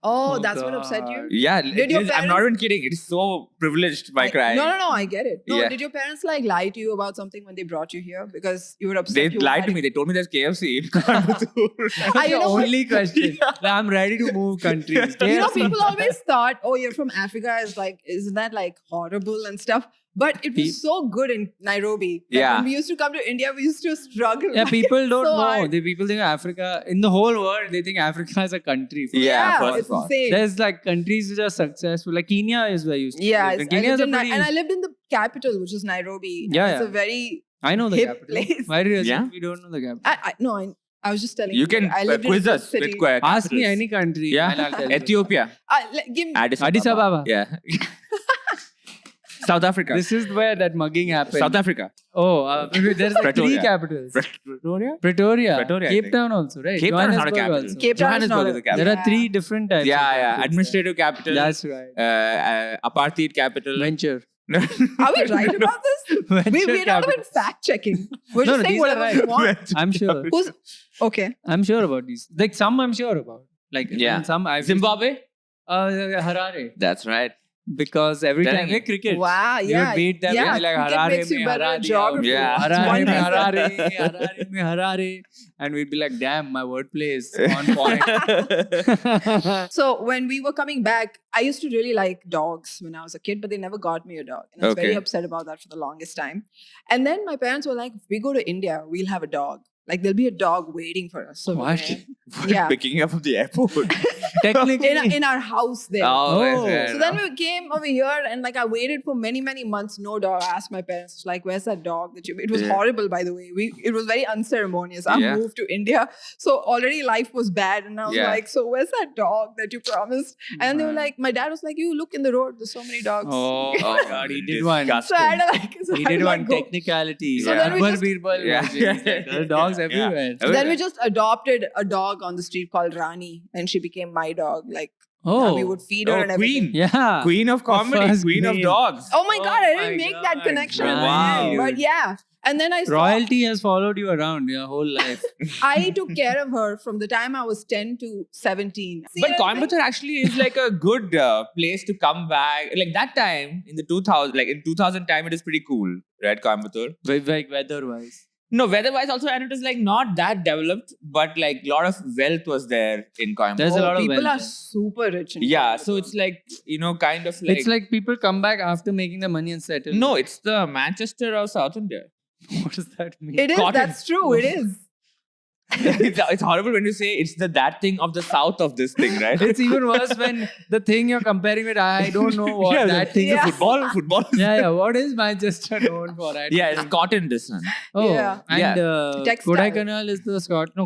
Oh, that's what upset you? God. Yeah, Did your I'm not even kidding. It is so privileged by crying. No, I get it. No, Yeah. did your parents like lie to you about something when they brought you here because you were upset? They you lied to had- me. They told me there's KFC in Coimbatore. I the know- only question. Like, I'm ready to move countries. You know, KFC. people always thought, "Oh, you're from Africa." Is like, isn't that like horrible and stuff? But it was so good in Nairobi. That Yeah. When we used to come to India, we used to struggle. Yeah, people don't so know. hard. People think Africa, in the whole world, they think Africa is a country. Yeah, first it's of all. insane. There's like countries which are successful. Like Kenya is where you used to Yeah, live. it's- And Kenya I is lived a in, pretty... and I lived in the capital, which is Nairobi. Yeah, It's yeah. a very. I know the hip capital. place. Why do you Yeah? assume we don't know the capital? I was just telling You can I lived quiz in a us city. with Ask me capitals. any country Yeah. and I'll tell you. Ethiopia. Give me. Addis Ababa. Yeah. South Africa. This is where that mugging happened. South Africa. Oh, there's like Pretoria. 3 capitals. Pretoria? Pretoria. Pretoria, I Cape think. Town also, right? Cape Town is not a Johannesburg capital. also. Cape Town is Johannesburg not is a- the capital. There are Yeah. 3 different types. Yeah, of yeah. capitals Administrative capital. there. That's right. Apartheid capital. Venture. Are we right about this? Venture We're not capital. even fact checking. We're No, just no, saying these are whatever we right. want. I'm sure. Who's okay? I'm sure about these. Like some I'm sure about. Like Yeah. some I've Zimbabwe. Harare. That's right. Because every Telling time you. we cricket. Wow, You yeah. would beat them yeah, with like cricket Harare makes you mein better Hara at diya. geography. Yeah. It's Harare one mein reason. Harare, Harare mein Harare. And we'd be like, damn, my wordplay is on point. So when we were coming back, I used to really like dogs when I was a kid, but they never got me a dog. And I was very Okay. upset about that for the longest time. And then my parents were like, if we go to India, we'll have a dog. Like there'll be a dog waiting for us. So What? Yeah. Picking up from the airport. Technically. in our house there. Oh, Oh. fair So then enough. we came over here and like I waited for many, many months, no dog. I asked my parents, like, where's that dog that you It was Yeah. horrible, by the way. It was very unceremonious. I Yeah. moved to India. So already life was bad. And I was Yeah. like, so where's that dog that you promised? And they were Man. like, my dad was like, you look in the road, there's so many dogs. Oh, Oh, God, he did one. So I had to like, so He I did had to, one like, go. technicality. So then we Akbar just- Birbal Yeah. version. He's like, there are dogs Yeah. everywhere. Yeah. Then we just adopted a dog on the street called Rani, and she became my dog. Like Oh, we would feed her Oh, and everything. Queen. yeah. Queen of comedy. first Queen of queen. dogs. Oh my Oh god, I my didn't make God, that connection. in my wow. head. But yeah. And then I saw Royalty has followed you around your whole life. I took care of her from the time I was 10 to 17. See But what I'm saying? Coimbatore actually is like a good place to come back. Like that time in the 2000, like in 2000 time, it is pretty cool, right? Coimbatore. Like weather-wise. No, weather-wise also, and it is like not that developed, but like a lot of wealth was there in Coimbatore. There's a lot of people wealth are there. super rich. In Yeah, Coimbatore. so it's like, kind of like. It's like people come back after making the money and settle. No, it's the Manchester of South India. What does that mean? It is. cotton. That's true. It is. It's horrible when you say it's that thing of the south of this thing, right? It's even worse when the thing you're comparing with, I don't know what Yeah, that thing Yeah. is. Football. Yeah. What is Manchester known for? I Yeah, don't it's know. cotton this one. Oh, Yeah. and Textile. Kodaikanal is the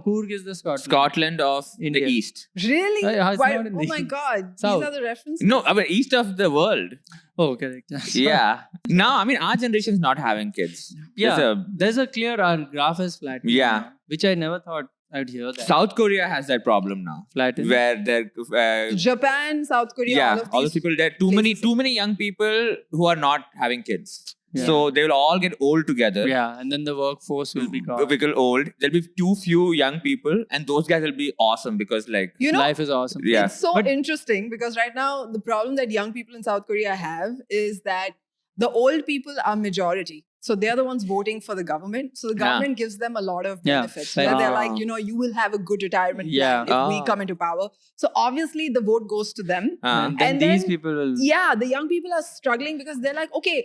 Coorg is the Scotland. Scotland of India. the east. Really? Yeah, it's Why- not in oh the my god. South. These are the references. No, I mean east of the world. Oh, correct. Yeah. Now, I mean, our generation is not having kids. Yeah. There's There's a clear our graph is flat. Yeah. Which I never thought I'd hear that. South Korea has that problem now, Flatten. where they're Japan, South Korea, yeah, all of these. people there. Too many young people who are not having kids. Yeah. So they will all get old together. Yeah, and then the workforce will be gone. Become old. There'll be too few young people, and those guys will be awesome because, like, You know, Life is awesome. yeah, it's so But- interesting because right now the problem that young people in South Korea have is that the old people are majority. So they're the ones voting for the government. So the Yeah. government gives them a lot of Yeah, benefits. like- Where they're Ah. like, you will have a good retirement Yeah. plan if we Ah. come into power. So obviously the vote goes to them. And then And these then- people will. Yeah, the young people are struggling because they're like, okay,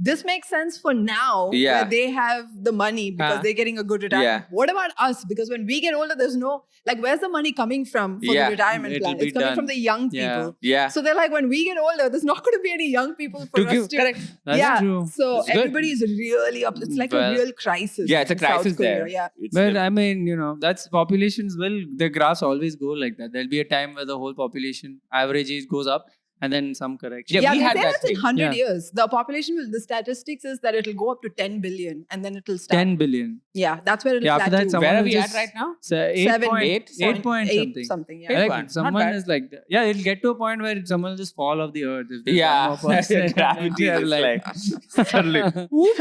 this makes sense for now, Yeah. where they have the money because Ah. they're getting a good retirement. What about us? Because when we get older, there's no, like, where's the money coming from for Yeah. the retirement It'll plan? be It's coming from done. the young Yeah. people. Yeah. So they're like, when we get older, there's not going to be any young people for To us give, to. correct. That's yeah. true. So That's good. everybody is really up. It's like Well, a real crisis. Yeah, it's a in South crisis Korea, there. Yeah. It's But I mean, that's populations will, the graphs always go like that. There'll be a time where the whole population average age goes up and then some correction. Yeah, we they had say that that's in thing. 100 Yeah. years. The population will, the statistics is that it'll go up to 10 billion and then it'll start. 10 billion. Yeah, that's where it'll Yeah, after that, plateau. someone Where are will we at just- right now? So 8.8 8 point Eight something. yeah. Eight Like, point. Not someone bad. is like, yeah, it'll get to a point where someone will just fall off the earth. If there's Yeah. one more person. Gravity They're is like, suddenly, I whoop,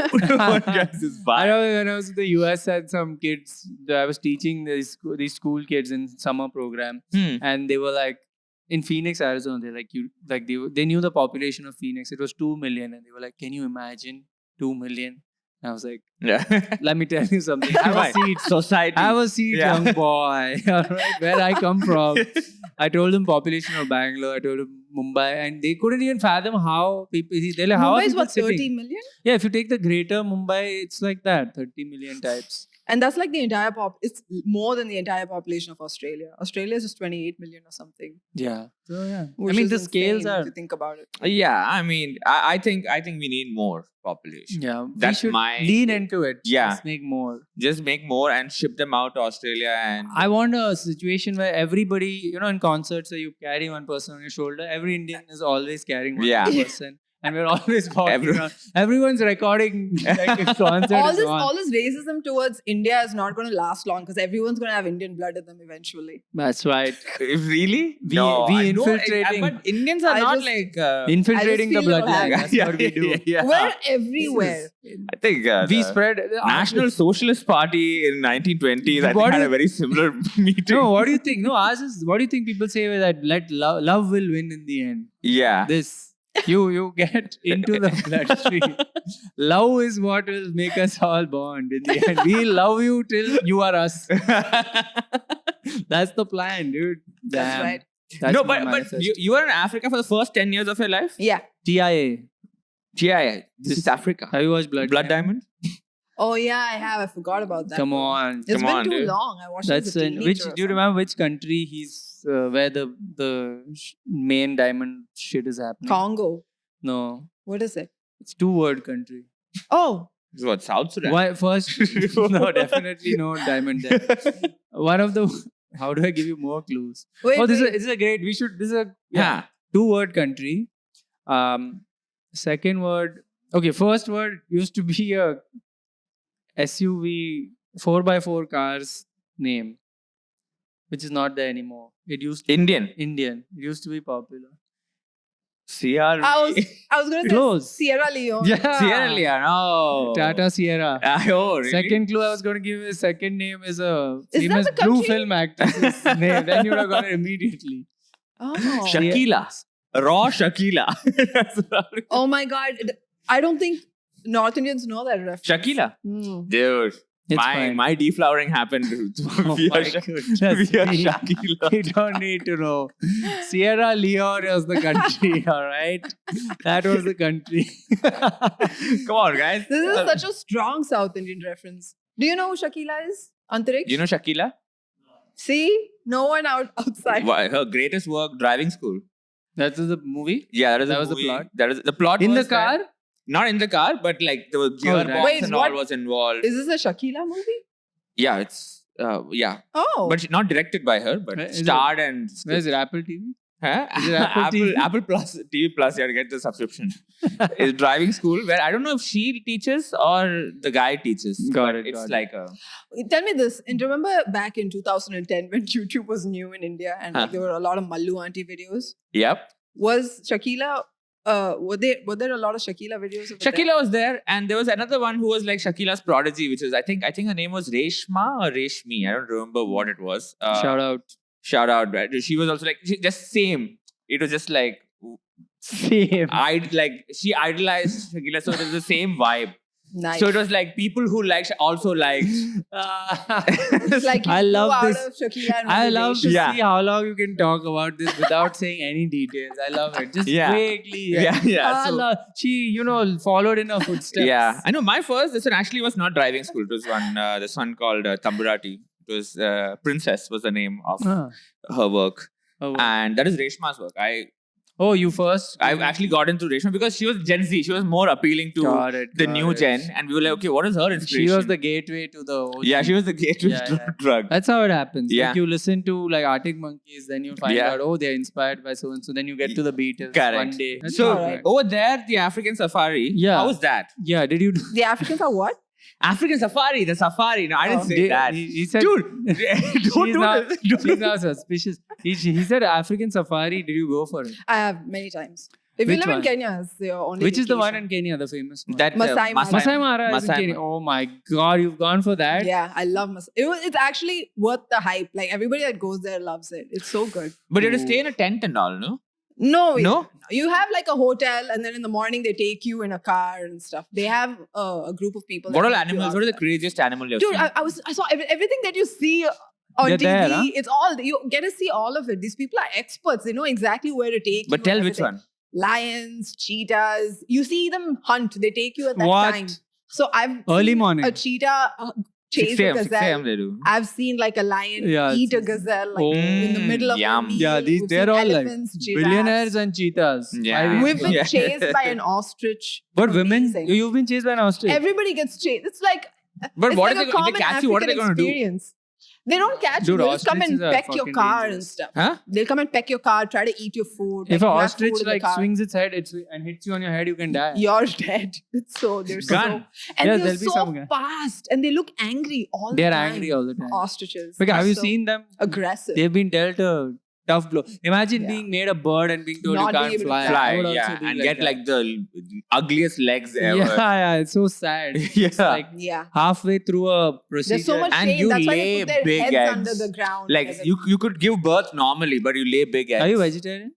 yes, it's bad. know when I was in the US, I had some kids. I was teaching these school kids in summer program, Hmm. and they were like in Phoenix, Arizona. They're like they knew the population of Phoenix. It was 2 million, and they were like, "Can you imagine 2 million?" And I was like, Yeah. "Let me tell you something. Have a Right. seat, Society. have a seat, Yeah. young boy. All right, where I come from." I told them population of Bangalore. I told them Mumbai, and they couldn't even fathom how people. They're like, "How are Mumbai is people what, 30 sitting?" million? Yeah, if you take the greater Mumbai, it's like that, 30 million types. And that's like the entire it's more than the entire population of Australia. Australia is just 28 million or something. Yeah. So yeah. Which I mean, is the scales insane are. if you think about it. Yeah, I mean, I think we need more population. Yeah. We That's should my- lean into it. Yeah. Just make more. Just make more and ship them out to Australia and I want a situation where everybody, in concerts where you carry one person on your shoulder, every Indian is always carrying one Yeah. person. And we're always walking Everyone- around. Everyone's recording like a concert. is on. All this racism towards India is not going to last long because everyone's going to have Indian blood in them eventually. That's right. really? We- we infiltrating- but Indians are I not just- like Infiltrating the feel no bloodline. happy. That's what we do. Yeah. We're everywhere. I think We the spread. National Socialist Party in 1920s I What think had do a very similar meeting. No, what do you think? No, ours is. What do you think people say that let love will win in the end? Yeah. This you get into the bloodstream. Love is what will make us all bond in the end. We love you till you are us. That's the plan, dude. That's Damn. right. That's no, my but manifesto. you were in Africa for the first 10 years of your life? Yeah. TIA. Yeah. This is Africa. Have you watched Blood Diamond? Oh, yeah, I have. I forgot about that. Come one. on. It's Come been on, too dude. long. I watched That's it as a in teenager which. or Do you something. remember which country he's where the main diamond shit is happening? Congo. No, What is it? it's 2-word country. Oh, This is what, South Sudan? Why first? No, definitely no diamond there. One of the. How do I give you more clues? wait. Oh, this wait. is a great. We should. This is a Yeah. 2-word country. Second word. Okay, first word used to be a SUV 4x4 cars name, which is not there anymore. It used to Indian. Indian. It used to be popular. CR. I was going to say Close. Sierra Leone. Yeah. Sierra Leone. Oh. Tata Sierra. Oh, really? Second clue I was going to give you. The second name is a Is that famous the blue country? film actress's name. Then you would have got it immediately. Oh. Shakila. Raw Shakila. That's what I- Oh my God. I don't think North Indians know that reference. Shakila. Hmm. Dude. It's fine. My deflowering happened Oh via, my Sha- goodness via me. Shakila. You don't need to know. Sierra Leone was the country, all right? That was the country. Come on, guys. This is such a strong South Indian reference. Do you know who Shakila is? Antariksh? You know Shakila? See? No one outside. Her greatest work, Driving School. That was the movie? Yeah, That a was the movie. plot? That is the plot. In the was that- car? Not in the car, but like the gearbox right. Wait, and what? all was involved. Is this a Shakila movie? Yeah, it's yeah, Oh. but not directed by her, but Is it- starred and Where is it? Apple TV? Huh? Is it Apple TV? Apple Plus TV Plus. You have to get the subscription. It's driving school where I don't know if she teaches or the guy teaches. Got but it, It's got it. like a Tell me this. And remember back in 2010 when YouTube was new in India and like, Huh. there were a lot of Mallu auntie videos? yep. Was Shakila, were there a lot of Shakila videos? Over there? Shakila was there, and there was another one who was like Shakila's prodigy, which is I think her name was Reshma or Reshmi. I don't remember what it was. Shout out. Shout out, right? She was also like just same. It was just like Same. She idolized Shakila, so it was the same vibe. Nice. So it was like people who liked also liked. It's like you I love flew this. out of Shakila and I went to love to Malaysia. Yeah. see how long you can talk about this without saying any details. I love it. Just Yeah. vaguely. Yeah. So, She, followed in her footsteps. yeah. I know my first lesson actually was not driving school. It was this one called Tamburati. It was Princess was the name of Ah. her work. Oh, wow. And that is Reshma's work. Oh, you first? I actually got into Reshma because she was Gen Z. She was more appealing to Got it, the got new it. gen. And we were like, okay, what is her inspiration? She was the gateway to the OG. Yeah, she was the gateway Yeah, to yeah. drug. That's how it happens. Yeah. Like you listen to like Arctic Monkeys, then you find Yeah. out, oh, they're inspired by so and so. Then you get to the Beatles Correct. one day. That's So all right. over there, the African safari. Yeah. How was that? Yeah, did you do The Africans are what? African safari, the safari. No, I didn't Oh. say that. He said, Dude, don't she's do now, this. Don't do she's now suspicious. He said African safari. Did you go for it? I have many times. If Which you live one? in Kenya, it's your only Which is the one vacation. in Kenya, the famous one? that Masai Mara. Masai Mara is in Masai Kenya. Mara. Oh my God, you've gone for that? Yeah, I love Masai. It's actually worth the hype. Like everybody that goes there loves it. It's so good. But you have to stay in a tent and all, no? No, No? You have like a hotel, and then in the morning they take you in a car and stuff. They have a group of people. What that all take you animals? out What is the there. craziest animal you've Dude, seen? I saw everything that you see on They're TV. there, huh? It's all you get to see all of it. These people are experts. They know exactly where to take you. But tell and which everything. one? Lions, cheetahs. You see them hunt. They take you at that What? time. So I've Early seen morning. a cheetah chase 6 a a.m. 6 a.m. gazelle. they do. I've seen like a lion Yeah, eat a it's- gazelle like Oh. in the middle of Yum. the meal. Yeah, We've they're seen all like elephants, giraffes. billionaires and cheetahs. Yeah. Five We've been Yeah. chased by an ostrich. But women, Amazing. you've been chased by an ostrich. Everybody gets chased. It's like But it's what like if a they common catch you? What are they African going to do? experience. They don't catch Dude, you. They just come and ostriches are peck your fucking car dangerous. and stuff. Huh? They'll come and peck your car, try to eat your food. If like, an you have ostrich food in the like car. swings its head and hits you on your head, you can die. You're dead. It's so they're Gun. so and Yeah, they're there'll be so some guy. fast and they look angry all They're the time. angry all the time. Ostriches. Because have are you so seen them? aggressive? They've been dealt a tough blow. Imagine Yeah. being made a bird and being told Not you being can't able to fly. fly. I would Fly, also yeah, be and like get that. like the ugliest legs ever. Yeah, it's so sad. Yeah. It's like Yeah. halfway through a procedure. There's so much And shame. you That's why lay they put their big heads eggs. under the ground. Like you could give birth normally, but you lay big eggs. Are you vegetarian?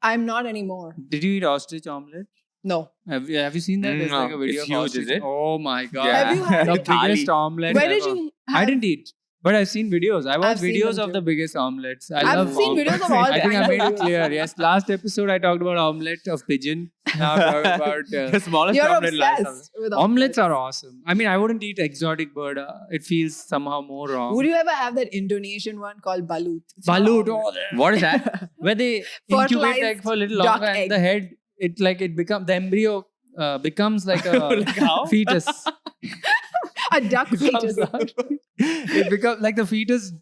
I'm not anymore. Did you eat ostrich omelette? No. Have you seen that? There's No, like a video it's of huge, ostrich. is it? Oh my god. Yeah. Have you had The it? biggest Thali. omelette Where did ever. you I have didn't eat. But I've seen videos. I watched seen videos them of too. the biggest omelets. I I've love seen omelets. videos of all I think I kinds of made it videos. clear. Yes, last episode I talked about omelette of pigeon. Now I'm talking about the smallest You're omelette last obsessed with omelets are awesome. I mean, I wouldn't eat exotic bird. It feels somehow more wrong. Would you ever have that Indonesian one called balut? It's not Balut, omelette. oh, What is that? where they incubate Fertilized egg for a little duck longer and egg. the head, it becomes the embryo becomes like a Like how? fetus. A duck fetus. It becomes like the fetus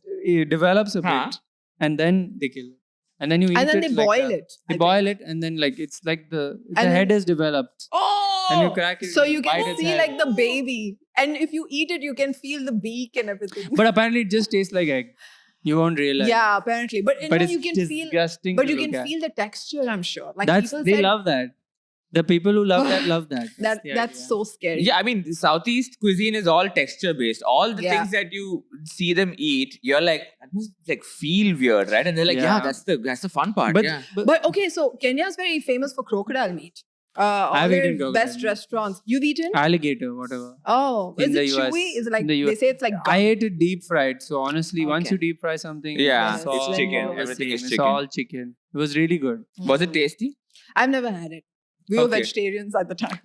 develops a Huh? bit, and then they kill it, and then you eat And then it they like boil a- it. They I boil it, and then like it's like the then- head is developed, Oh! and you crack it. So and you bite can its see head. like the baby. And if you eat it, you can feel the beak and everything. But apparently, it just tastes like egg. You won't realize. yeah, apparently. But, but no, it's you can feel disgusting. but to you look can at. feel the texture, I'm sure. Like That's people they said, love that. The people who love that love that. the that's idea. so scary. Yeah, I mean, the Southeast cuisine is all texture based. All the Yeah. things that you see them eat, you're like, that must like feel weird, right? And they're like, yeah, Yeah. that's the fun part. But, yeah. But okay, so Kenya is very famous for crocodile meat. All I've their eaten crocodile best meat. restaurants. You've eaten? alligator, whatever. Oh, in is the it US, chewy? Is it like in the they US. say it's like I ate it deep fried. So honestly, once Okay. you deep fry something, Yeah, it's it's all chicken. the Everything same. is It's chicken. all chicken. It was really good. Was it tasty? I've never had it. We were Okay. vegetarians at the time.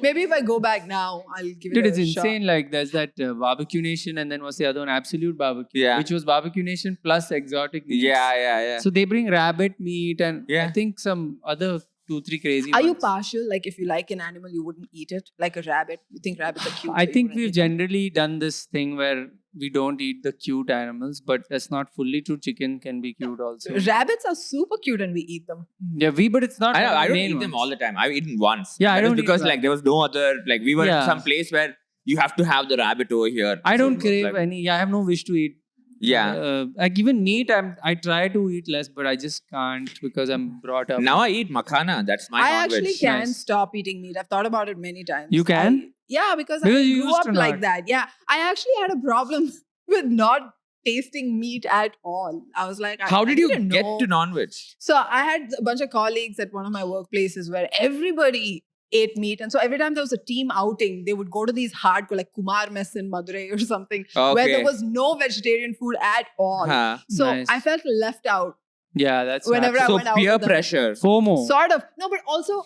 Maybe if I go back now, I'll give it Dude, a it's shot. insane. Like there's that Barbecue Nation, and then what's the other one? Absolute Barbecue, Yeah. which was Barbecue Nation plus exotic meats. Yeah. So they bring rabbit meat and Yeah. I think some other 2-3 crazy. Are you ones. partial? Like if you like an animal, you wouldn't eat it? Like a rabbit? You think rabbits are cute? I so you think wouldn't we've eat them? generally done this thing where we don't eat the cute animals, but that's not fully true. Chicken can be cute also. Rabbits are super cute and we eat them. Yeah, but it's not. I know, one of I the don't main eat them ones. all the time. I've eaten once. Yeah, I That is don't eat because rabbit. like there was no other like we were Yeah. in some place where you have to have the rabbit over here. I So don't it was crave like- any. Yeah, I have no wish to eat. Yeah. Like even meat, I try to eat less, but I just can't because I'm brought up. Now I eat makhana. That's my I non-veg. actually can Nice. stop eating meat. I've thought about it many times. You can? Yeah, because Because I you grew used up to like not. that. Yeah, I actually had a problem with not tasting meat at all. I was like, How I did you didn't get know. to non-veg? So I had a bunch of colleagues at one of my workplaces where everybody ate meat. And so every time there was a team outing, they would go to these hardcore, like Kumar Mess in Madurai or something, where there was no vegetarian food at all. Huh. So Nice. I felt left out Yeah, that's whenever I So went out. peer with them. pressure. FOMO. Sort of. No, but also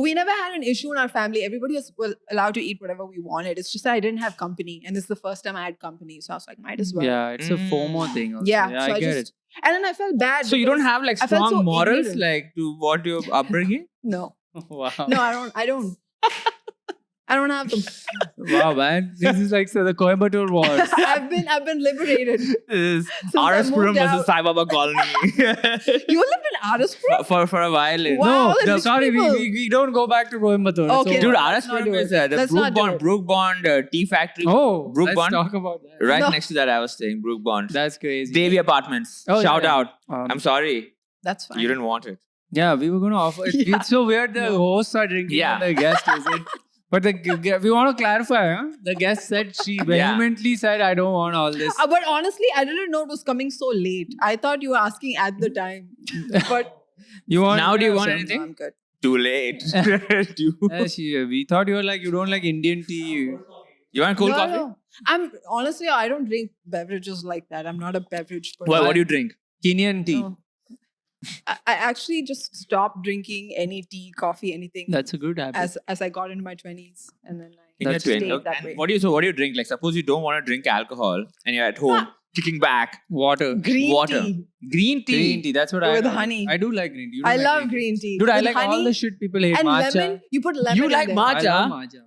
we never had an issue in our family. Everybody was allowed to eat whatever we wanted. It's just that I didn't have company. And this is the first time I had company. So I was like, might as well. Yeah, it's a FOMO Mm. thing. Also. Yeah, so I I get just- it. And then I felt bad. So you don't because- have like I felt strong so morals ignorant. like to what your upbringing? No. Wow. No, I don't. I don't have them. Wow, man. This is like the Coimbatore Wars. I've been liberated. This I Araspuram moved versus out. Sai Baba colony. You lived in Araspuram? for a while. Wow. No, the rich sorry, people. we don't go back to Coimbatore. Okay. Dude, No, let's not Araspuram do is it. the Let's not do it. Brook Bond tea factory. Oh, Brook let's Bond? talk about that. Right No. next to that, I was staying Brook Bond. That's crazy. Devi Apartments. Oh, Shout yeah. out. I'm sorry. That's fine. You didn't want it. Yeah, we were going to offer. Yeah. It's so weird the No. hosts are drinking Yeah. and the guest isn't. But we want to clarify, huh? The guest said she vehemently said, I don't want all this. But honestly, I didn't know it was coming so late. I thought you were asking at the time. But You want Now do you want no, anything? I'm good. Too late. We thought you were like, you don't like Indian tea. You want cold No, coffee? no. I'm honestly, I don't drink beverages like that. I'm not a beverage person. What do you drink? Kenyan tea. No. I actually just stopped drinking any tea, coffee, anything That's a good habit. as I got into my 20s, and then I In your That's 20s. stayed Okay. that And way. what do you drink? Like suppose you don't want to drink alcohol and you're at home kicking back. Water. Green Water. tea Green tea. Green tea. That's what I with like. honey. I do like green tea. You don't I like love green tea. Dude, I With like all honey the shit people hate. and Matcha. lemon. You put lemon. You in like there. matcha? I love matcha.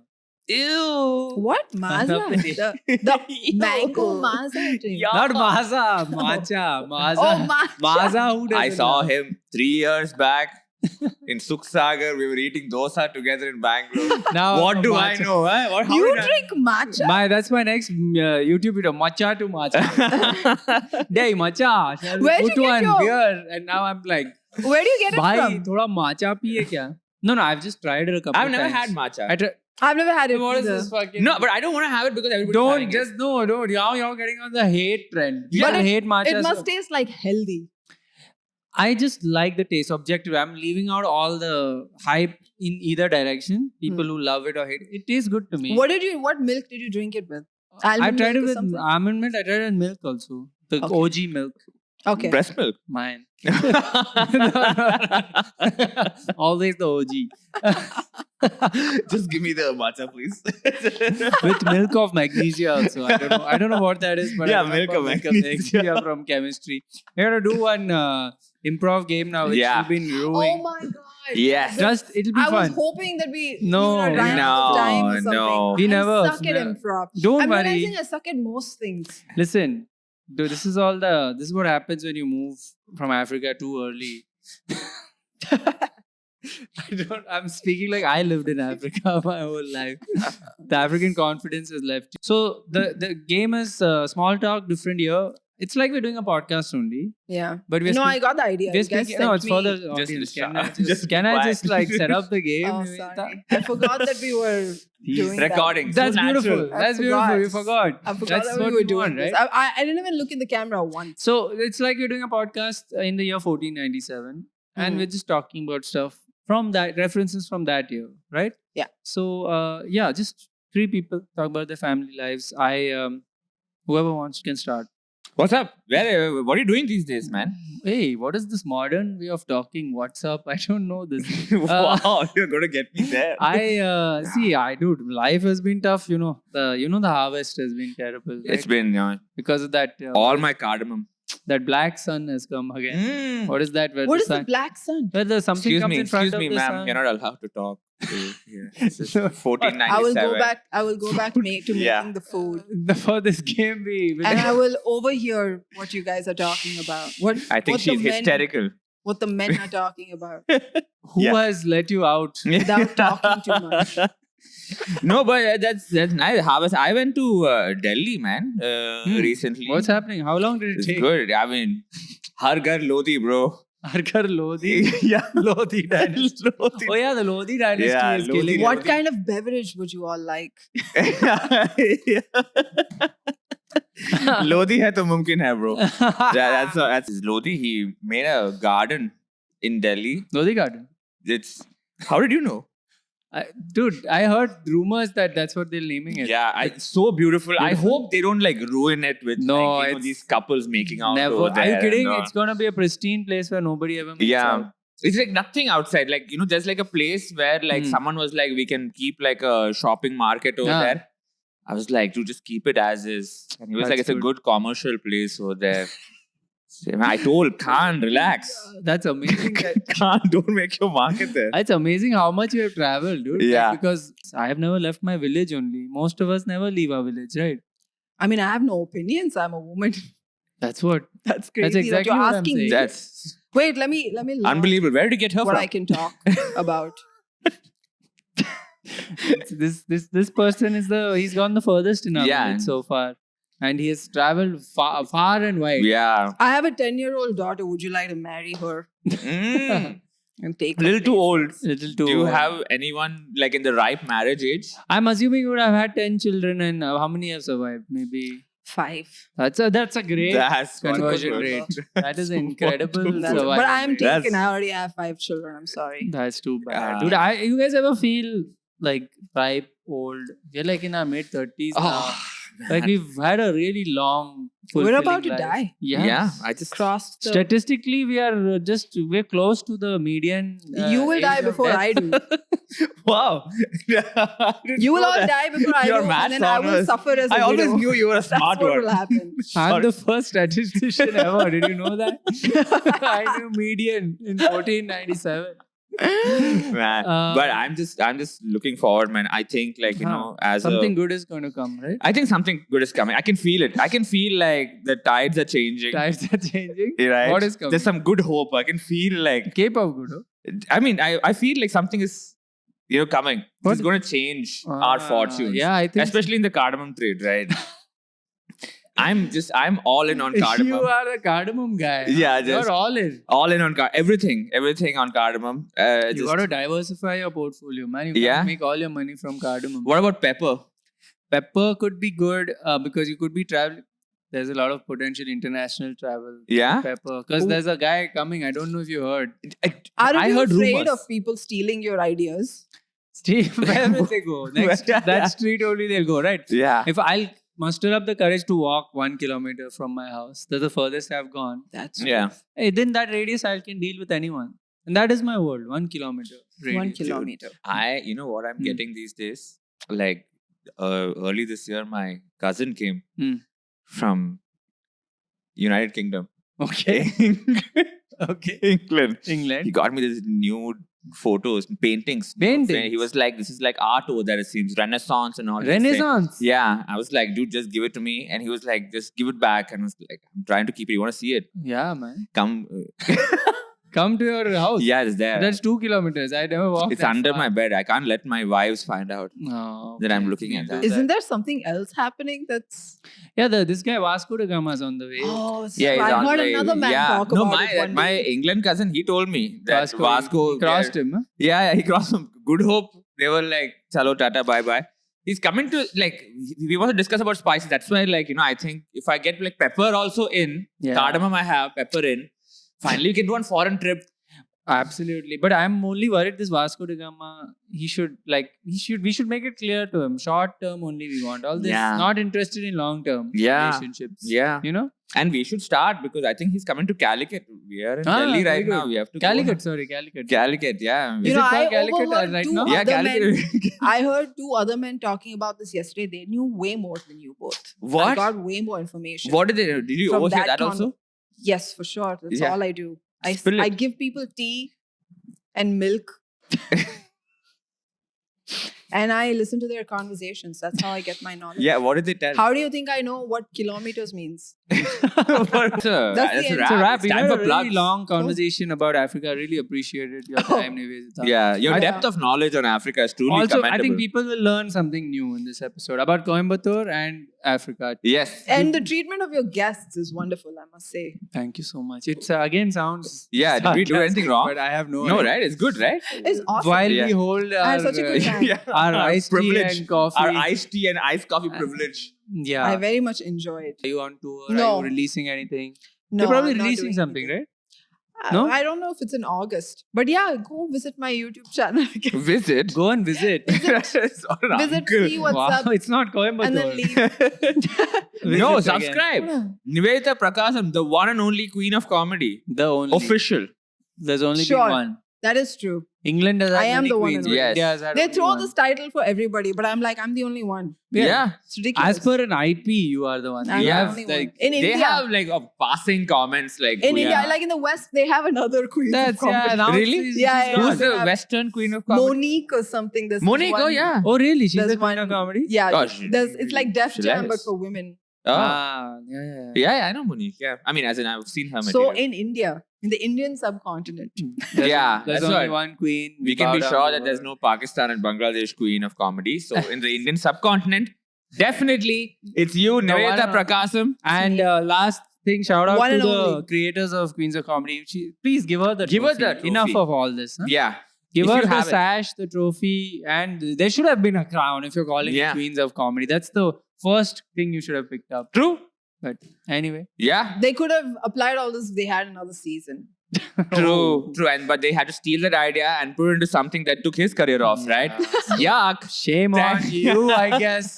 Ew. What I Maza? love the The mango Maza drink. Yeah. Not Maza. Matcha. Maza. Oh, matcha. Maza. Who doesn't I saw love? him 3 years back in Suksagar. We were eating dosa together in Bangalore. Now What I'm do a I matcha. know? Huh? How You did I- drink matcha? That's my next YouTube video. Matcha to matcha. Day matcha. Shall we Where'd put you get one your- beer? And now I'm like, Where do you get it bhai, from? thoda matcha piye kya? No, I've just tried it a couple I've of never times. had matcha. I try- I've never had it What is either. this fucking? No, but I don't want to have it because everybody's don't having just no, don't. You're getting on the hate trend. Yeah. People hate matcha. It must so- taste like healthy. I just like the taste. Objective. I'm leaving out all the hype in either direction. People who love it or hate it. It tastes good to me. What milk did you drink it with? I Almond tried it milk or with something? almond milk. I tried it with milk also. The Okay. OG milk. Okay. it. Breast milk. Mine. Always the OG. Just give me the matcha, please. With milk of magnesia also. I don't know what that is, but Yeah, I remember milk of magnesia. from chemistry. We're gonna do one improv game now, which Yeah. we've been Oh ruining. my god. Yes. Just it'll be I was fun. hoping that we No, ran out of time or no, something. no. We I never- suck at no. improv. Don't I'm worry. realizing I suck at most things. Listen, dude, this is what happens when you move from Africa too early. I'm speaking like I lived in Africa my whole life. The African confidence has left. So the game is small talk, different year. It's like we're doing a podcast only, Yeah. but we're No, I got the idea. we're You guys speaking. No, sent it's for me- the audience. Can I just just, be can I quiet. just like set up the game? Oh, sorry. I forgot that we were doing Recording. That's So natural. beautiful. I That's beautiful. forgot. You forgot. I forgot That's that what we were you doing want, this. right? I didn't even look in the camera once. So it's like we're doing a podcast in the year 1497, and Mhm. we're just talking about stuff from that, references from that year, right? Yeah. So yeah, just 3 people talk about their family lives. Whoever wants can start. What's up? What are you doing these days, man? Hey, what is this modern way of talking? What's up? I don't know this. Wow, you're going to get me there. I do. Life has been tough. The harvest has been terrible. It's right? been because of that. all my cardamom. That black sun has come again. Mm. What is that? Where What the is the sun, black sun? where the something Excuse comes me, in front of the ma'am. sun? You're not allowed to talk. Here. This is No. 1497. I will go back. I will go back to Yeah. making the food, For this game, and I will overhear what you guys are talking about. What I think what the she's men- hysterical. What the men are talking about who Yeah. has let you out? without talking too much. No, but that's nice. Harvest. I went to Delhi, man, recently. What's happening? How long did it It's take? good. I mean, Har Ghar Lodi, bro. Harkar Lodi. Yeah. Lodi dynasty. Lodi. Oh yeah, the Lodi dynasty Yeah, is Lodi killing. What it. kind of beverage would you all like? Lodi hai to mumkin hai, bro. That's Lodi. He made a garden in Delhi. Lodi Garden. It's how did you know? Dude, I heard rumors that that's what they're naming it. Yeah, it's so beautiful. I Beautiful. hope they don't like ruin it with No, like, it's these couples making out. Never. over Are you there kidding? and, It's gonna be a pristine place where nobody ever makes yeah. out. It's like nothing outside. Like, there's like a place where like someone was like, we can keep like a shopping market over Yeah. there. I was like, dude, just keep it as is. And he was That's like, it's a good. good commercial place over there. So, I told Khan, relax. That's amazing. Khan, don't make your market there. It's amazing how much you have traveled, dude. Like, Yeah. because I have never left my village only. Most of us never leave our village, right? I mean, I have no opinions. I'm a woman. That's what. That's crazy. that exactly you're what I'm asking me. saying. That's Wait, let me learn unbelievable. Where did you get her what from? I can talk about. This person is he's gone the furthest in our Yeah. village so far. And he has traveled far and wide. Yeah. I have a 10-year-old daughter. Would you like to marry her Mm. and take A her little too place? old. Little too. Do you have anyone like in the ripe marriage age? I'm assuming you would have had 10 children, and how many have survived? Maybe 5. that's a great That's conversion good rate. number. That is an incredible That's- survival but I am rate. That's- taken. I already have 5 children. I'm sorry. That's too bad, Ah. dude. You guys ever feel like ripe, old? We're like in our mid-30s now. Like we've had a really long. We're about to fulfilling life. die. Yeah. I just Crossed the. Statistically, we're close to the median. You will age die of before death. I do. wow. You will all die before I Your do, maths and then I will honors. suffer as a I always widow. knew you were a That's smart what one. will happen. I'm the first statistician ever. Did you know that? I knew median in 1497. Man. But I'm just looking forward, man. I think like, as something good is going to come, right? I think something good is coming. I can feel it. I can feel like the tides are changing. Tides are changing. Right? What is coming? There's some good hope. I can feel like Cape of Good Hope. I mean, I feel like something is coming. What? It's going to change our fortunes. Yeah, I think Especially in the cardamom trade, right? I'm all in on cardamom. You are the cardamom guy. Yeah, just- You're all in. All in on everything on cardamom. You Just- got to diversify your portfolio, man. You Yeah. can't make all your money from cardamom. What about pepper? Pepper could be good because you could be traveling. There's a lot of potential international travel. Yeah. Pepper. Because there's a guy coming. I don't know if you heard. Aren't I you heard afraid rumors. of people stealing your ideas? Steve, where will they go? Next, that street only they'll go, right? Yeah. If I'll muster up the courage to walk 1 kilometer from my house, that's the furthest I've gone. That's Yeah. Within that radius, I can deal with anyone. And that is my world, 1 kilometer radius. 1 kilometer. You know what I'm Hmm. getting these days? Like early this year, my cousin came Hmm. from United Kingdom. Okay. Okay. England. He England. got me these nude photos, paintings. Paintings? He was like, this is like art over there, it seems. Renaissance and all. this thing. Renaissance. Yeah. I was like, dude, just give it to me. And he was like, just give it back. And I was like, I'm trying to keep it. You want to see it? Yeah, man. Come. Come to your house. Yeah, it's there. That's 2 kilometers. I never walked. It's that under far. my bed. I can't let my wives find out. No. That I'm okay. looking at You that. do Isn't there something else happening that's. Yeah, this guy Vasco da Gama is on the way. Oh, Yeah, he's I on heard the- another man talk no, about it one my day. England cousin, he told me that Vasco he crossed him. Huh? Yeah, he crossed him. Good Hope. They were like, "Chalo, tata, bye bye." He's coming to like we want to discuss about spices. That's why I think if I get like pepper also in Yeah. cardamom, I have pepper in. Finally, we can do one foreign trip. Absolutely. But I'm only worried this Vasco da Gama, we should make it clear to him. Short term only we want. All this, Yeah. not interested in long term Yeah. relationships. Yeah, You know? and we should start because I think he's coming to Calicut. We are in Delhi very right good. now. We have to Calicut, sorry, Calicut. Go. Calicut, yeah. Is You it know, I called Calicut overheard right two now? Yeah, other men. Calicut. I heard 2 other men talking about this yesterday. They knew way more than you both. I What? got way more information. What did they do? Did you From overhear that that also? Yes, for sure. That's Yeah. all I do. Spill it. I give people tea and milk. And I listen to their conversations. That's how I get my knowledge. Yeah, what did they tell? How do you think I know what kilometers means? That's a That's the It's a wrap. It's We time had for a really plugs. long conversation about Africa. I really appreciated your time, Nivedita. Yeah, your I- depth of knowledge on Africa is truly Also, commendable. I think people will learn something new in this episode about Coimbatore and Africa. Yes. And the treatment of your guests is wonderful, I must say. Thank you so much. It's again sounds Yeah, did we do anything sarcastic, wrong? But I have no No, idea. right? It's good, right? It's awesome. While Yeah. we hold I our, had such a good time. Yeah. our iced tea privilege. and coffee. Our iced tea and iced coffee privilege. Yeah. I very much enjoyed. Are you on tour? No. Are you releasing anything? No, You're probably I'm not releasing doing something, anything. right? No? I don't know if it's in August, but yeah, go visit my YouTube channel. Visit. Go and visit. It's not an Visit, uncle. see what's wow, up, it's not Coimbatore. and then leave. No, Visit again. subscribe. Nivedita Prakasam, the one and only queen of comedy. The only. Official. There's only Sure. been one. That is true. England has had I am many the one queens, and but only. India Yes. has had They only throw one. this title for everybody, but I'm like, I'm the only one. Yeah. It's ridiculous. As per an IP, you are the one. I'm You the have only one. like In They India, have like a passing comments like in queen. India, like in the West, they have another queen. that's yeah. Now Really? she's Yeah, gone. Who's the Yeah. Western queen of comedy? Monique or something. There's Monique, one, oh yeah. Oh really? She's There's the queen one- of comedy. Yeah, Oh, it's like Def Jam, but hilarious. for women. Oh. Ah, yeah. Yeah, I know Monique. Yeah. I mean, as in I've seen her So material. in India, in the Indian subcontinent, Yeah, There's that's only right. one queen. We can bow be down sure to that there's her. no Pakistan and Bangladesh queen of comedy. So in the Indian subcontinent, definitely it's you, No, Nivedita why not? Prakasam. And last thing, shout out One to and the only. creators of Queens of Comedy. Please give her the Give her trophy. the trophy. Enough of all this. Huh? Yeah. Give If her you the have it. sash, the trophy, and there should have been a crown if you're calling Yeah. it Queens of Comedy. That's the first thing you should have picked up. True. But anyway, Yeah. they could have applied all this if they had another season. True. True. And but they had to steal that idea and put it into something that took his career off, right? Yuck. shame on Thank you, I guess.